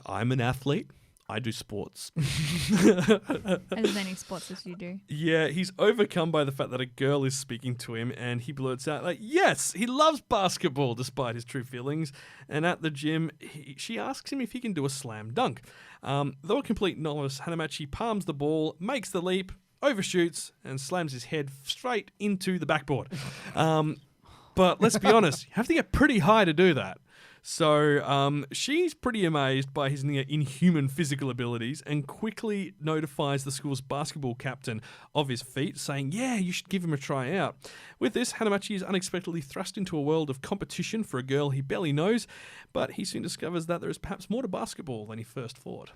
I'm an athlete. I do sports. As many sports as you do. Yeah, he's overcome by the fact that a girl is speaking to him, and he blurts out, like, yes, he loves basketball despite his true feelings. And at the gym, she asks him if he can do a slam dunk. Though a complete novice, Hanamachi palms the ball, makes the leap, overshoots, and slams his head straight into the backboard. But let's be honest, you have to get pretty high to do that. So she's pretty amazed by his near inhuman physical abilities and quickly notifies the school's basketball captain of his feat, saying, yeah, you should give him a try out. With this, Hanamachi is unexpectedly thrust into a world of competition for a girl he barely knows, but he soon discovers that there is perhaps more to basketball than he first thought.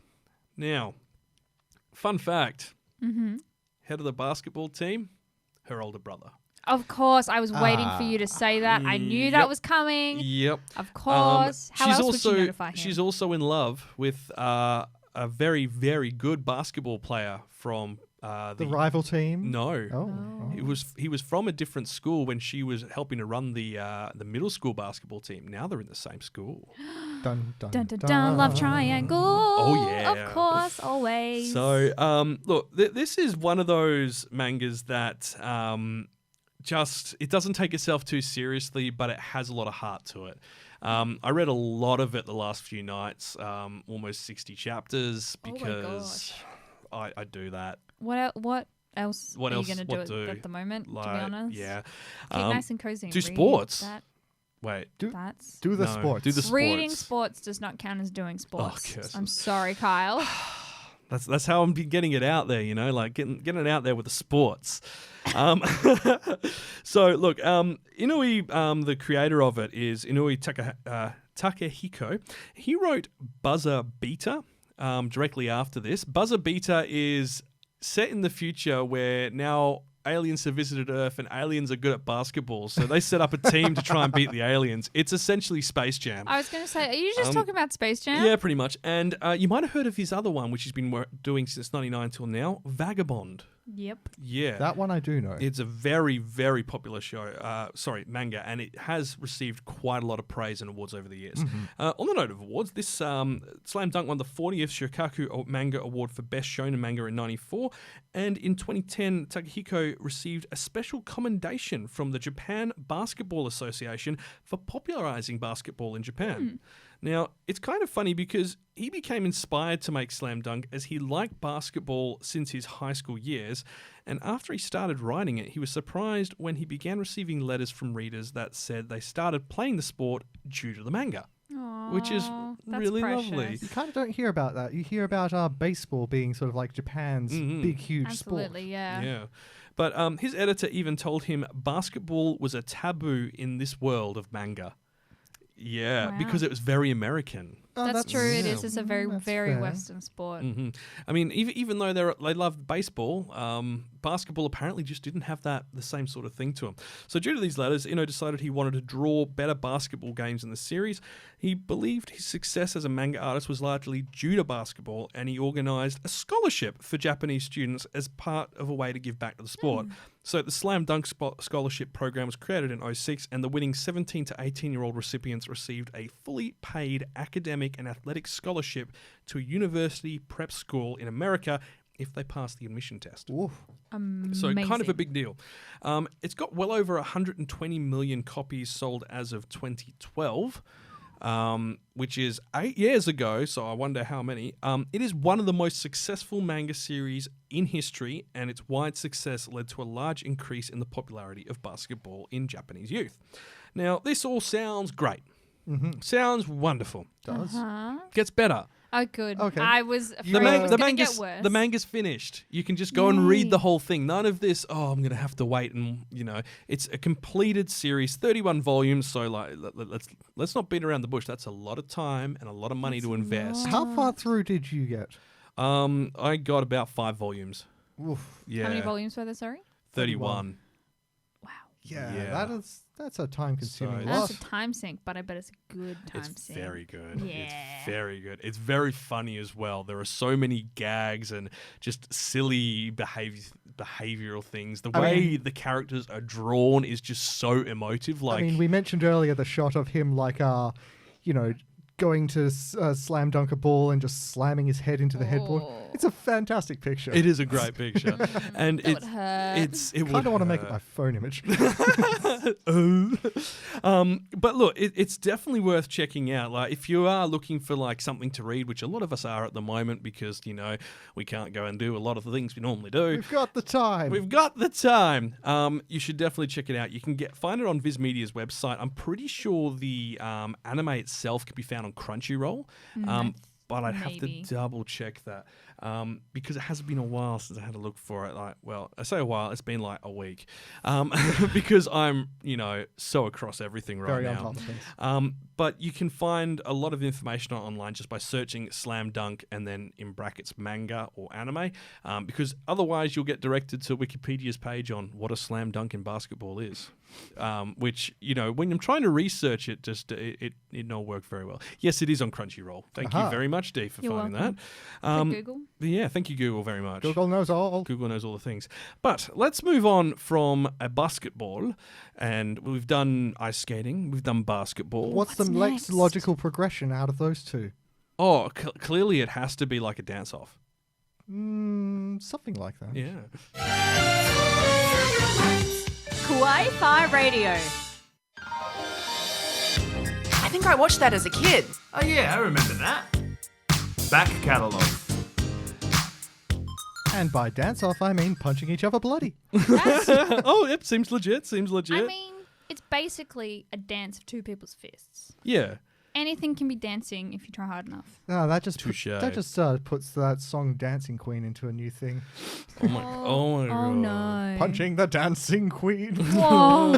Now, fun fact, head of the basketball team, her older brother. Of course, I was waiting for you to say that. I knew that was coming. Yep. Of course. How else would you notify him? She's also in love with a very, very good basketball player from The rival team? No. Oh. He was from a different school when she was helping to run the middle school basketball team. Now they're in the same school. Dun, dun, Dun, dun, dun, love triangle. Oh, yeah. Of course, always. So, look, this is one of those mangas that it doesn't take itself too seriously, but it has a lot of heart to it. I read a lot of it the last few nights, almost 60 chapters, because I do that. What else What are else? you going What to do do? at the moment, to be Like, honest? yeah. Keep nice and cozy. And do read sports. That. Wait. Do That's the No, sports. do the sports. reading sports does not count as doing sports. curses. I'm sorry, Kyle. That's how I'm getting it out there, like getting it out there with the sports. So look, Inui, the creator of it is Inui Takehiko. He wrote Buzzer Beater directly after this. Buzzer Beater is set in the future where now aliens have visited Earth and aliens are good at basketball, so they set up a team to try and beat the aliens. It's essentially Space Jam. I was going to say, are you just talking about Space Jam? Yeah, pretty much. And you might have heard of his other one, which he's been doing since 99 till now, Vagabond. Yep. Yeah. That one I do know. It's a very, very popular manga, and it has received quite a lot of praise and awards over the years. On the note of awards, this Slam Dunk won the 40th Shokaku Manga Award for Best Shonen Manga in 94, and in 2010, Takehiko received a special commendation from the Japan Basketball Association for popularizing basketball in Japan. Now, it's kind of funny because he became inspired to make Slam Dunk as he liked basketball since his high school years, and after he started writing it, he was surprised when he began receiving letters from readers that said they started playing the sport due to the manga, which is that's really precious. lovely. You kind of don't hear about that. You hear about baseball being sort of like Japan's big, huge Absolutely, sport. yeah. But his editor even told him basketball was a taboo in this world of manga. Yeah, Wow. because it was very American. Oh, That's true. It yeah. is. It's a very, That's very fair. Western sport. I mean, even though they loved baseball, basketball apparently just didn't have the same sort of thing to him. So due to these letters, decided he wanted to draw better basketball games in the series. He believed his success as a manga artist was largely due to basketball, and he organized a scholarship for Japanese students as part of a way to give back to the sport. So the Slam Dunk Scholarship Program was created in 2006, and the winning 17 to 18-year-old recipients received a fully paid academic and athletic scholarship to a university prep school in America if they passed the admission test. Oof. So kind of a big deal. It's got well over 120 million copies sold as of 2012. Which is 8 years ago, so I wonder how many. It is one of the most successful manga series in history, and its wide success led to a large increase in the popularity of basketball in Japanese youth. Now, this all sounds great. Sounds wonderful. Does. Gets better. Oh, good. Okay. I was afraid The, it was going to get manga's, worse. the manga's finished. You can just go and read the Yay. whole thing. None of this, I'm going to have to wait and, it's a completed series, 31 volumes, so let's not beat around the bush. That's a lot of time and a lot of money to invest. How far through did you get? I got about 5 volumes. Oof. Yeah. How many volumes were there, sorry? 31. Wow. Yeah, that's a time-consuming So That's lot. a time sink, but I bet it's a good time It's sink. very good. Yeah. It's very good. It's very funny as well. There are so many gags and just silly behavioral things. The way the characters are drawn is just so emotive. I mean, we mentioned earlier the shot of him going to slam dunk a ball and just slamming his head into the headboard. It's a fantastic picture. it is a great picture, and That would hurt. it I would don't want to make it hurt. my phone image. But look, it's definitely worth checking out. Like, if you are looking for something to read, which a lot of us are at the moment, because we can't go and do a lot of the things we normally do. We've got the time. We've got the time. You should definitely check it out. You can find it on Viz Media's website. I'm pretty sure the anime itself can be found on Crunchyroll. But I'd have to maybe. double check that because it has been a while since I had to look for it. I say a while, it's been a week because I'm, so across everything right Very on now. top of things. But you can find a lot of information online just by searching Slam Dunk and then in brackets manga or anime, because otherwise you'll get directed to Wikipedia's page on what a slam dunk in basketball is, which, when I'm trying to research it, just it didn't all work very well. Yes, it is on Crunchyroll. Thank you very much, Dee, for You're finding welcome. that. Quick Google. Yeah, thank you, Google, very much. Google knows all. Google knows all the things. But let's move on from a basketball, and we've done ice skating, we've done basketball. What's the next logical progression out of those two? Oh, clearly it has to be like a dance-off. Something like that. Yeah. Kawaii-Fi Radio. I think I watched that as a kid. Oh yeah, I remember that. Back Catalogue. And by dance-off, I mean punching each other bloody. Oh, yep, seems legit, I mean, it's basically a dance of two people's fists. Yeah. Anything can be dancing if you try hard enough. No, that just Touche. puts that song Dancing Queen into a new thing. Oh my god. Oh no. Punching the Dancing Queen. Whoa.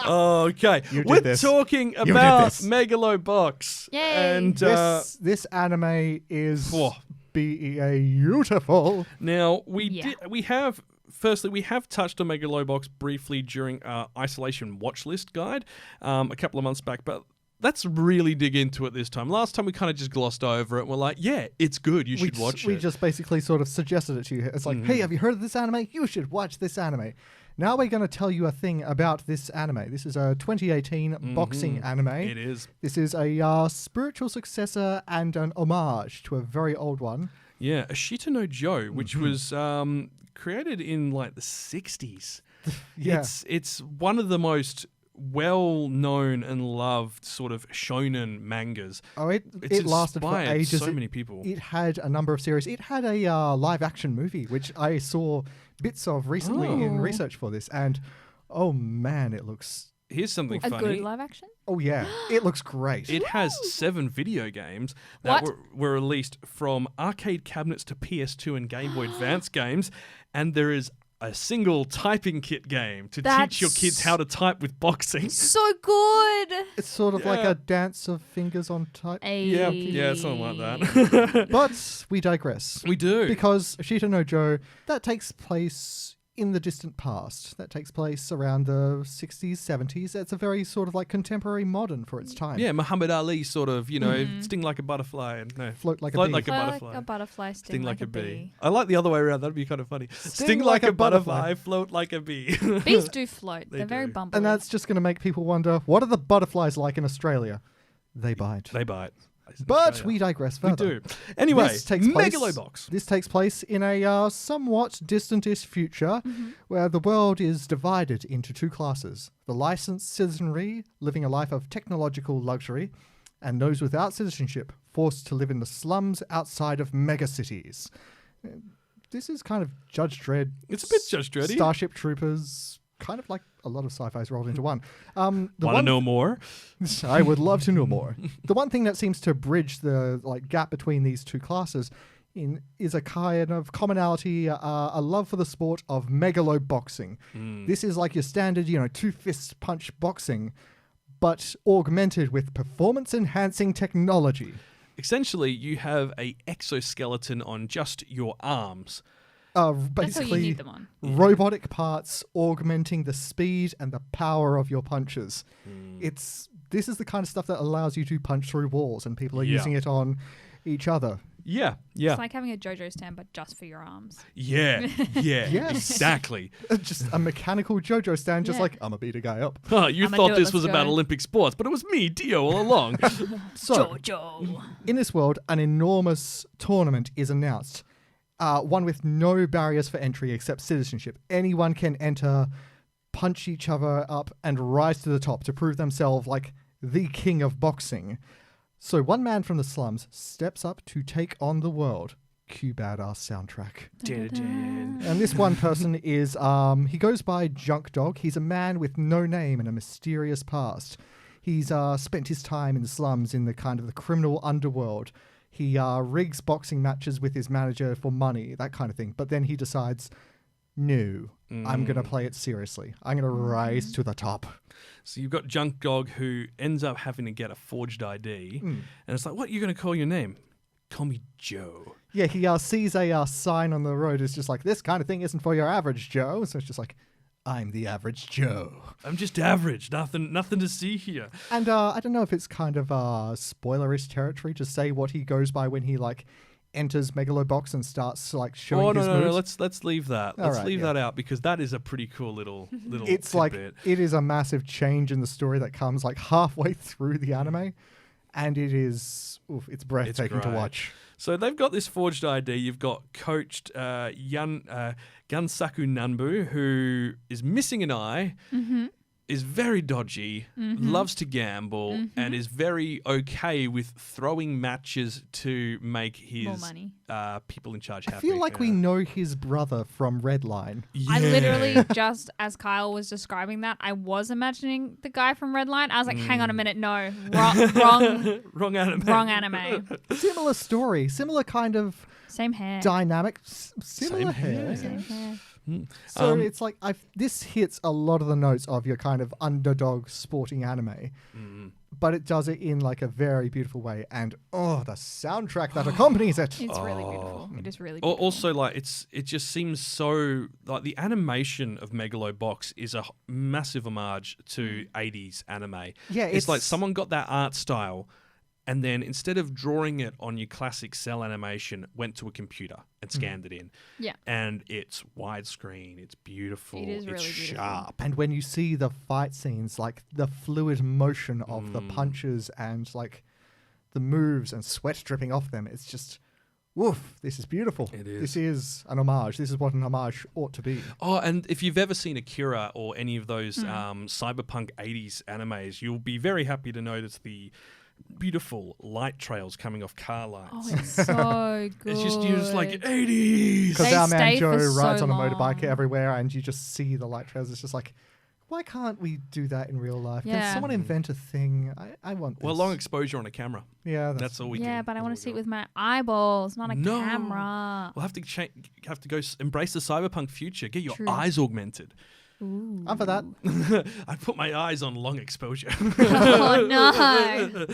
Okay. You did We're this. talking did about this. Megalo Box. Yay. And This anime is Whoa. beautiful. now Yeah. we have touched on Megalobox briefly during our isolation watch list guide a couple of months back, but let's really dig into it this time. Last time we kind of just glossed over it and we're like, yeah, it's good, you should watch it. We just basically sort of suggested it to you. It's like, hey, have you heard of this anime? You should watch this anime. Now we're going to tell you a thing about this anime. This is a 2018 boxing anime. It is. This is a spiritual successor and an homage to a very old one. Yeah, Ashita no Joe, which was created in like the 60s. Yeah. It's one of the most well-known and loved sort of shonen mangas. Oh, it It's lasted for inspired ages. so many people. It had a number of series. It had a live-action movie, which I saw bits of recently in research for this, and oh man, it looks... Here's something A funny. good live action? Oh yeah, it looks great. It has 7 video games that were released from arcade cabinets to PS2 and Game Boy Advance games, and there is a single typing kit game to teach your kids how to type with boxing. So good. It's sort of like a dance of fingers on type. Yeah, something like that. But we digress. We do. Because Ashita no Joe, that takes place in the distant past. That takes place around the 60s, 70s. It's a very sort of like contemporary modern for its time. Yeah, Muhammad Ali sort of, sting like a butterfly. And, no, Float like a bee. like a Float butterfly. like a butterfly, sting like a bee. I like the other way around. That'd be kind of funny. Sting like a butterfly, float like a bee. Bees do float. They're very do. bumpy. And that's just going to make people wonder, what are the butterflies like in Australia? They bite. They bite. But we digress We further. do. Anyway, This takes place- Megalobox. This takes place in a somewhat distant-ish future where the world is divided into two classes. The licensed citizenry, living a life of technological luxury, and those without citizenship, forced to live in the slums outside of megacities. This is kind of Judge Dredd. It's a bit Judge Dreddy. Starship Troopers, kind of like a lot of sci-fi's rolled into one. Want to know more? I would love to know more. The one thing that seems to bridge the gap between these two classes is a kind of commonality, a love for the sport of megalo boxing. This is like your standard, two-fist punch boxing, but augmented with performance-enhancing technology. Essentially, you have a exoskeleton on just your arms. That's all you Basically, need them on. robotic parts augmenting the speed and the power of your punches. This is the kind of stuff that allows you to punch through walls, and people are using it on each other. Yeah. It's like having a JoJo stand, but just for your arms. Yeah. Yes. Exactly. Just a mechanical JoJo stand, just Yeah. like, I'm gonna beat a guy up. Oh, you I'ma thought do it, this let's was about go. Olympic sports, but it was me, Dio, all along. So, JoJo. in this world, an enormous tournament is announced. One with no barriers for entry except citizenship. Anyone can enter, punch each other up, and rise to the top to prove themselves like the king of boxing. So one man from the slums steps up to take on the world. Cue badass soundtrack. And this one person is, he goes by Junk Dog. He's a man with no name and a mysterious past. He's spent his time in the slums in the kind of the criminal underworld. He rigs boxing matches with his manager for money, that kind of thing. But then he decides, no, I'm going to play it seriously. I'm going to rise to the top. So you've got Junk Dog who ends up having to get a forged ID. And it's like, what are you going to call your name? Call me Joe. Yeah, he sees a sign on the road. It's just like, this kind of thing isn't for your average Joe. So it's just like, I'm the average Joe. I'm just average. Nothing to see here. And I don't know if it's kind of spoilerish territory to say what he goes by when he enters Megalobox and starts like showing Oh his no, moves. let's leave that. All Let's right, leave yeah. that out because that is a pretty cool little It's like tidbit. it is a massive change in the story that comes like halfway through the anime, and it is it's breathtaking to great. watch. So they've got this forged ID. You've got coached Gunsaku Nanbu, who is missing an eye, is very dodgy, loves to gamble, and is very okay with throwing matches to make his More money. People in charge happy. I feel like we know his brother from Redline. I Yeah. literally just as Kyle was describing that, I was imagining the guy from Redline. I was like, hang on a minute, no, wrong Wrong anime. wrong anime. Similar story, similar kind of Same hair. dynamic, similar Same hair. hair. Same hair. So it's like this hits a lot of the notes of your kind of underdog sporting anime, but it does it in like a very beautiful way. And the soundtrack that accompanies it. It's really beautiful. It is really Al- beautiful. Also, like it just seems so like the animation of Megalobox is a massive homage to 80s anime. Yeah, it's like it's- someone got that art style, and then instead of drawing it on your classic cell animation, went to a computer and scanned it in. Yeah. And it's widescreen. It's beautiful. It is it's really beautiful. sharp. And when you see the fight scenes, like the fluid motion of the punches and like the moves and sweat dripping off them, it's just, woof, this is beautiful. It is. This is an homage. This is what an homage ought to be. Oh, and if you've ever seen Akira or any of those cyberpunk 80s animes, you'll be very happy to notice the beautiful light trails coming off car lights. Oh, it's so good. It's just you're just like 80s. Because They our man stay Joe for rides so on a motorbike long. everywhere and you just see the light trails. It's just like, why can't we do that in real life? Can Yeah. someone invent a thing? I want this. Well, long exposure on a camera. Yeah, That's all we do. Yeah, but I That's want all to see it we with my eyeballs, not a No. camera. We'll have to go embrace the cyberpunk future. Get your True. eyes augmented. I'm for that. I put my eyes on long exposure. Oh no,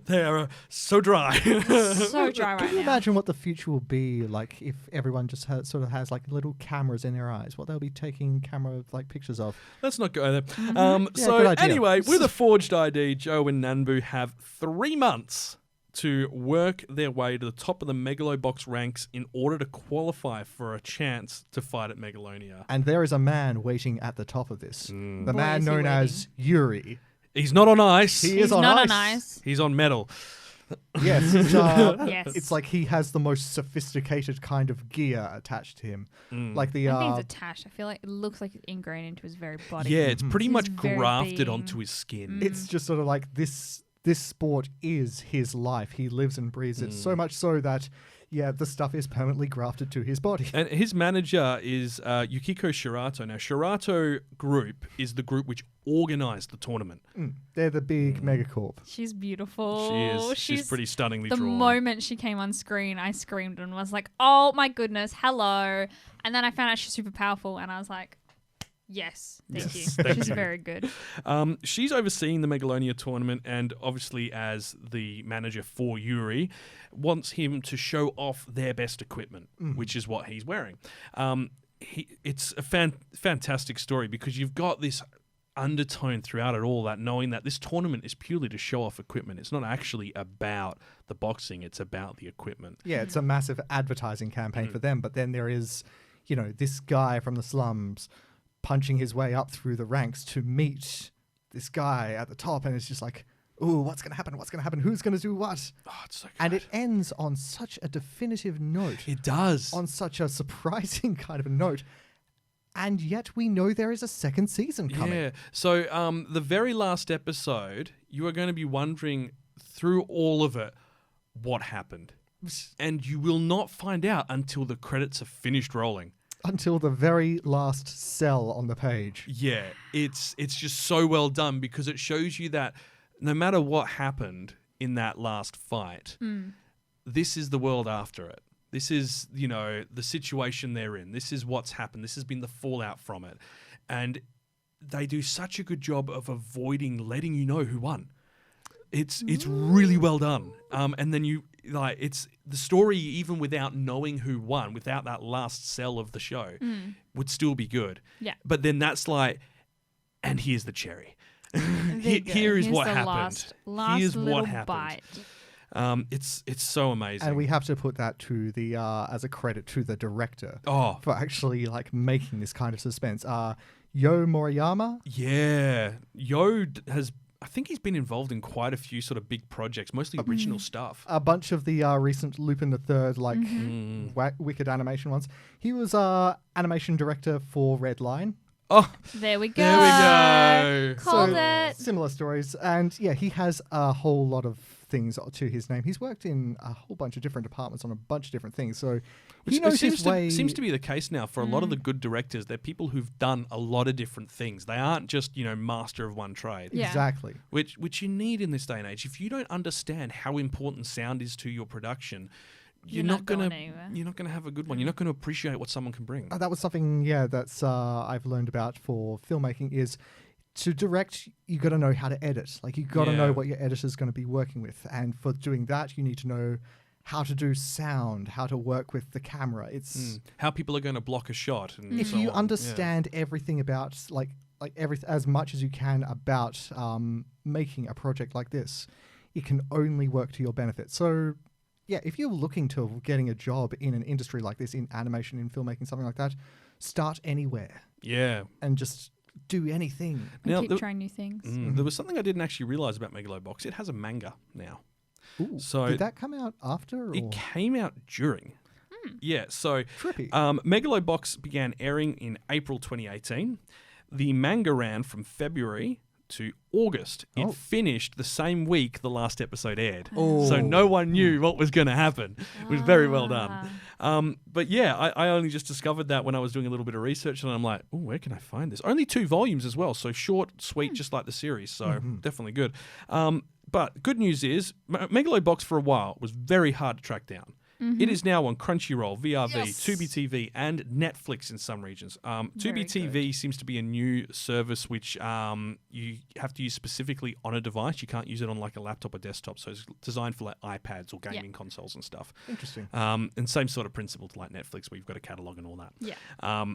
They are so dry. so dry Can right you now. imagine what the future will be like if everyone just has like little cameras in their eyes? What they'll be taking camera like pictures of? Let's not go there. Yeah, So good idea. anyway, with a forged ID, Joe and Nanbu have 3 months to work their way to the top of the Megalobox ranks in order to qualify for a chance to fight at Megalonia. And there is a man waiting at the top of this. The Boy, man is he known as Yuri. He's not on ice. He He's is on not ice. on ice. He's on metal. Yes, Yes. it's like he has the most sophisticated kind of gear attached to him. Like the That thing's attached. I feel like it looks like it's ingrained into his very body. Yeah, it's pretty His much very grafted being. onto his skin. it's just sort of like this sport is his life. He lives and breathes it so much so that the stuff is permanently grafted to his body. And his manager is Yukiko Shirato. Now, Shirato Group is the group which organized the tournament. They're the big megacorp. She's beautiful. She is. She's pretty stunningly The drawn. moment she came on screen, I screamed and was like, "Oh my goodness, hello!" And then I found out she's super powerful, and I was like, "Yes, thank Yes, you. thank She's you. very good." She's overseeing the Megalonia tournament, and obviously, as the manager for Yuri, wants him to show off their best equipment, which is what he's wearing. It's a fantastic story because you've got this undertone throughout it all, that knowing that this tournament is purely to show off equipment. It's not actually about the boxing; it's about the equipment. Yeah, it's a massive advertising campaign for them. But then there is, this guy from the slums punching his way up through the ranks to meet this guy at the top, and it's just like, ooh, what's going to happen? What's going to happen? Who's going to do what? Oh, it's so good. And it ends on such a definitive note, It does. on such a surprising kind of a note. And yet we know there is a second season coming. Yeah. So the very last episode, you are going to be wondering through all of it what happened. And you will not find out until the credits are finished rolling. Until the very last cell on the page. Yeah, it's just so well done because it shows you that no matter what happened in that last fight, this is the world after it. This is, the situation they're in. This is what's happened. This has been the fallout from it. And they do such a good job of avoiding letting you know who won. It's really well done. And then it's the story, even without knowing who won, without that last cell of the show, would still be good. Yeah. But then that's like, and here's the cherry. There you go. Here is Here's what the happened. Last Here's little what happened. bite. It's so amazing. And we have to put that to the as a credit to the director for actually like making this kind of suspense. Yo Moriyama. Yeah, has. I think he's been involved in quite a few sort of big projects, mostly original stuff. A bunch of the recent Lupin the Third, like wicked animation ones. He was animation director for Red Line. Oh, there we go. There we go. Called it. Similar stories, and yeah, he has a whole lot of things to his name. He's worked in a whole bunch of different departments on a bunch of different things, so he knows his way. Seems to be the case now for a lot of the good directors. They're people who've done a lot of different things. They aren't just master of one trade. Yeah. Exactly. Which you need in this day and age. If you don't understand how important sound is to your production, you're not gonna have a good one. You're not gonna appreciate what someone can bring. That was something, that's I've learned about for filmmaking is. To direct, you got to know how to edit. Like, you got to know what your editor's going to be working with. And for doing that, you need to know how to do sound, how to work with the camera. It's how people are going to block a shot. And if you understand everything about, like as much as you can about making a project like this, it can only work to your benefit. So, yeah, if you're looking to getting a job in an industry like this, in animation, in filmmaking, something like that, start anywhere. Yeah. And just do anything. And keep trying new things. There was something I didn't actually realize about Megalobox. It has a manga now. Ooh, so did that come out after? Or? It came out during. Yeah, so Trippy. Megalobox began airing in April 2018. The manga ran from February to August. It finished the same week the last episode aired. So no one knew what was going to happen. It was very well done. But yeah, I only just discovered that when I was doing a little bit of research, and I'm like, oh, where can I find this? Only 2 volumes as well, so short, sweet, just like the series. So definitely good. But good news is, Megalobox for a while was very hard to track down. It is now on Crunchyroll, VRV, Tubi TV, and Netflix in some regions. Tubi TV seems to be a new service which you have to use specifically on a device. You can't use it on like a laptop or desktop. So it's designed for like iPads or gaming consoles and stuff. Interesting. And same sort of principle to like Netflix, where you've got a catalog and all that. Yeah.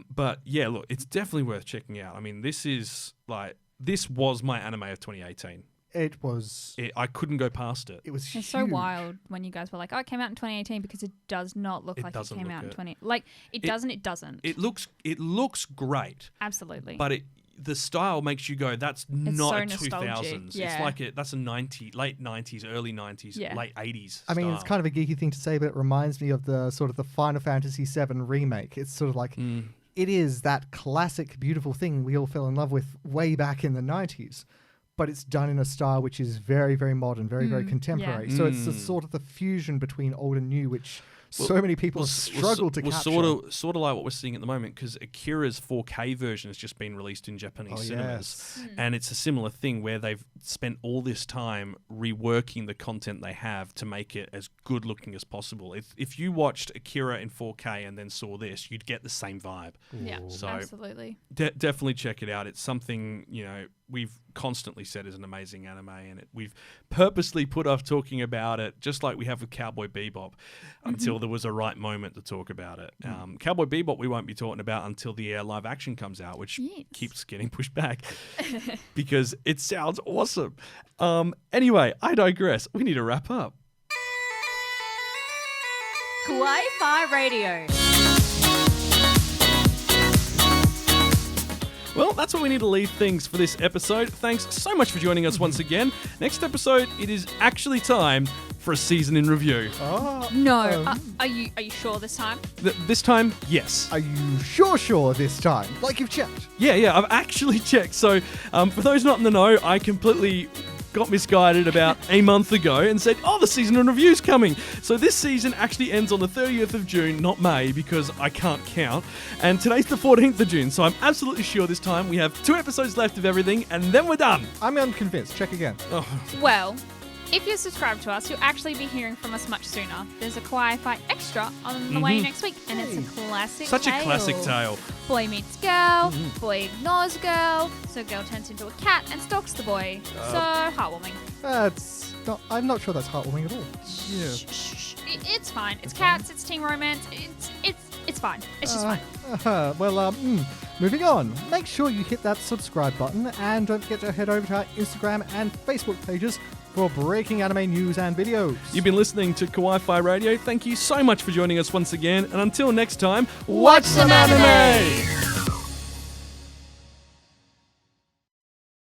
But yeah, look, it's definitely worth checking out. I mean, this was my anime of 2018. It was. I couldn't go past it. It was It's huge. so wild when you guys were like, "Oh, it came out in 2018," because it does not look like it came out in 20. Like it doesn't. It doesn't. It looks great. Absolutely. But the style makes you go, that's not so a nostalgic. 2000s. Yeah. It's like that's a late 90s, early 90s, late 80s. I mean, it's kind of a geeky thing to say, but it reminds me of the sort of the Final Fantasy VII remake. It's sort of like it is that classic, beautiful thing we all fell in love with way back in the 90s. But it's done in a style which is very, very modern, very, very contemporary. So it's sort of the fusion between old and new, which so many people struggle to capture. Sort of like what we're seeing at the moment, because Akira's 4K version has just been released in Japanese cinemas. And it's a similar thing where they've spent all this time reworking the content they have to make it as good looking as possible. If you watched Akira in 4K and then saw this, you'd get the same vibe. Yeah, so absolutely. Definitely check it out. It's something, we've constantly said is an amazing anime, and we've purposely put off talking about it, just like we have with Cowboy Bebop, until there was a right moment to talk about it. Cowboy Bebop we won't be talking about until the live action comes out, which keeps getting pushed back because it sounds awesome. Anyway, I digress. We need to wrap up. Kawaii-Fi Radio. Well, that's where we need to leave things for this episode. Thanks so much for joining us once again. Next episode, it is actually time for a season in review. No. Are you sure this time? This time, yes. Are you sure this time? Like you've checked? Yeah, I've actually checked. So, for those not in the know, I completely got misguided about a month ago and said, the season in review's coming. So this season actually ends on the 30th of June, not May, because I can't count. And today's the 14th of June, so I'm absolutely sure this time we have 2 episodes left of everything, and then we're done. I'm unconvinced. Check again. Well, if you're subscribed to us, you'll actually be hearing from us much sooner. There's a Kawaii-Fi extra on the way next week, and it's a classic Such tale. a classic tale. Boy meets girl, boy ignores girl, so girl turns into a cat and stalks the boy. So heartwarming. I'm not sure that's heartwarming at all. Yeah. Shh. It's fine. It's cats. It's teen romance. It's fine. It's just fine. Moving on. Make sure you hit that subscribe button, and don't forget to head over to our Instagram and Facebook pages for breaking anime news and videos. You've been listening to Kawaii-Fi Radio. Thank you so much for joining us once again. And until next time, Watch some anime!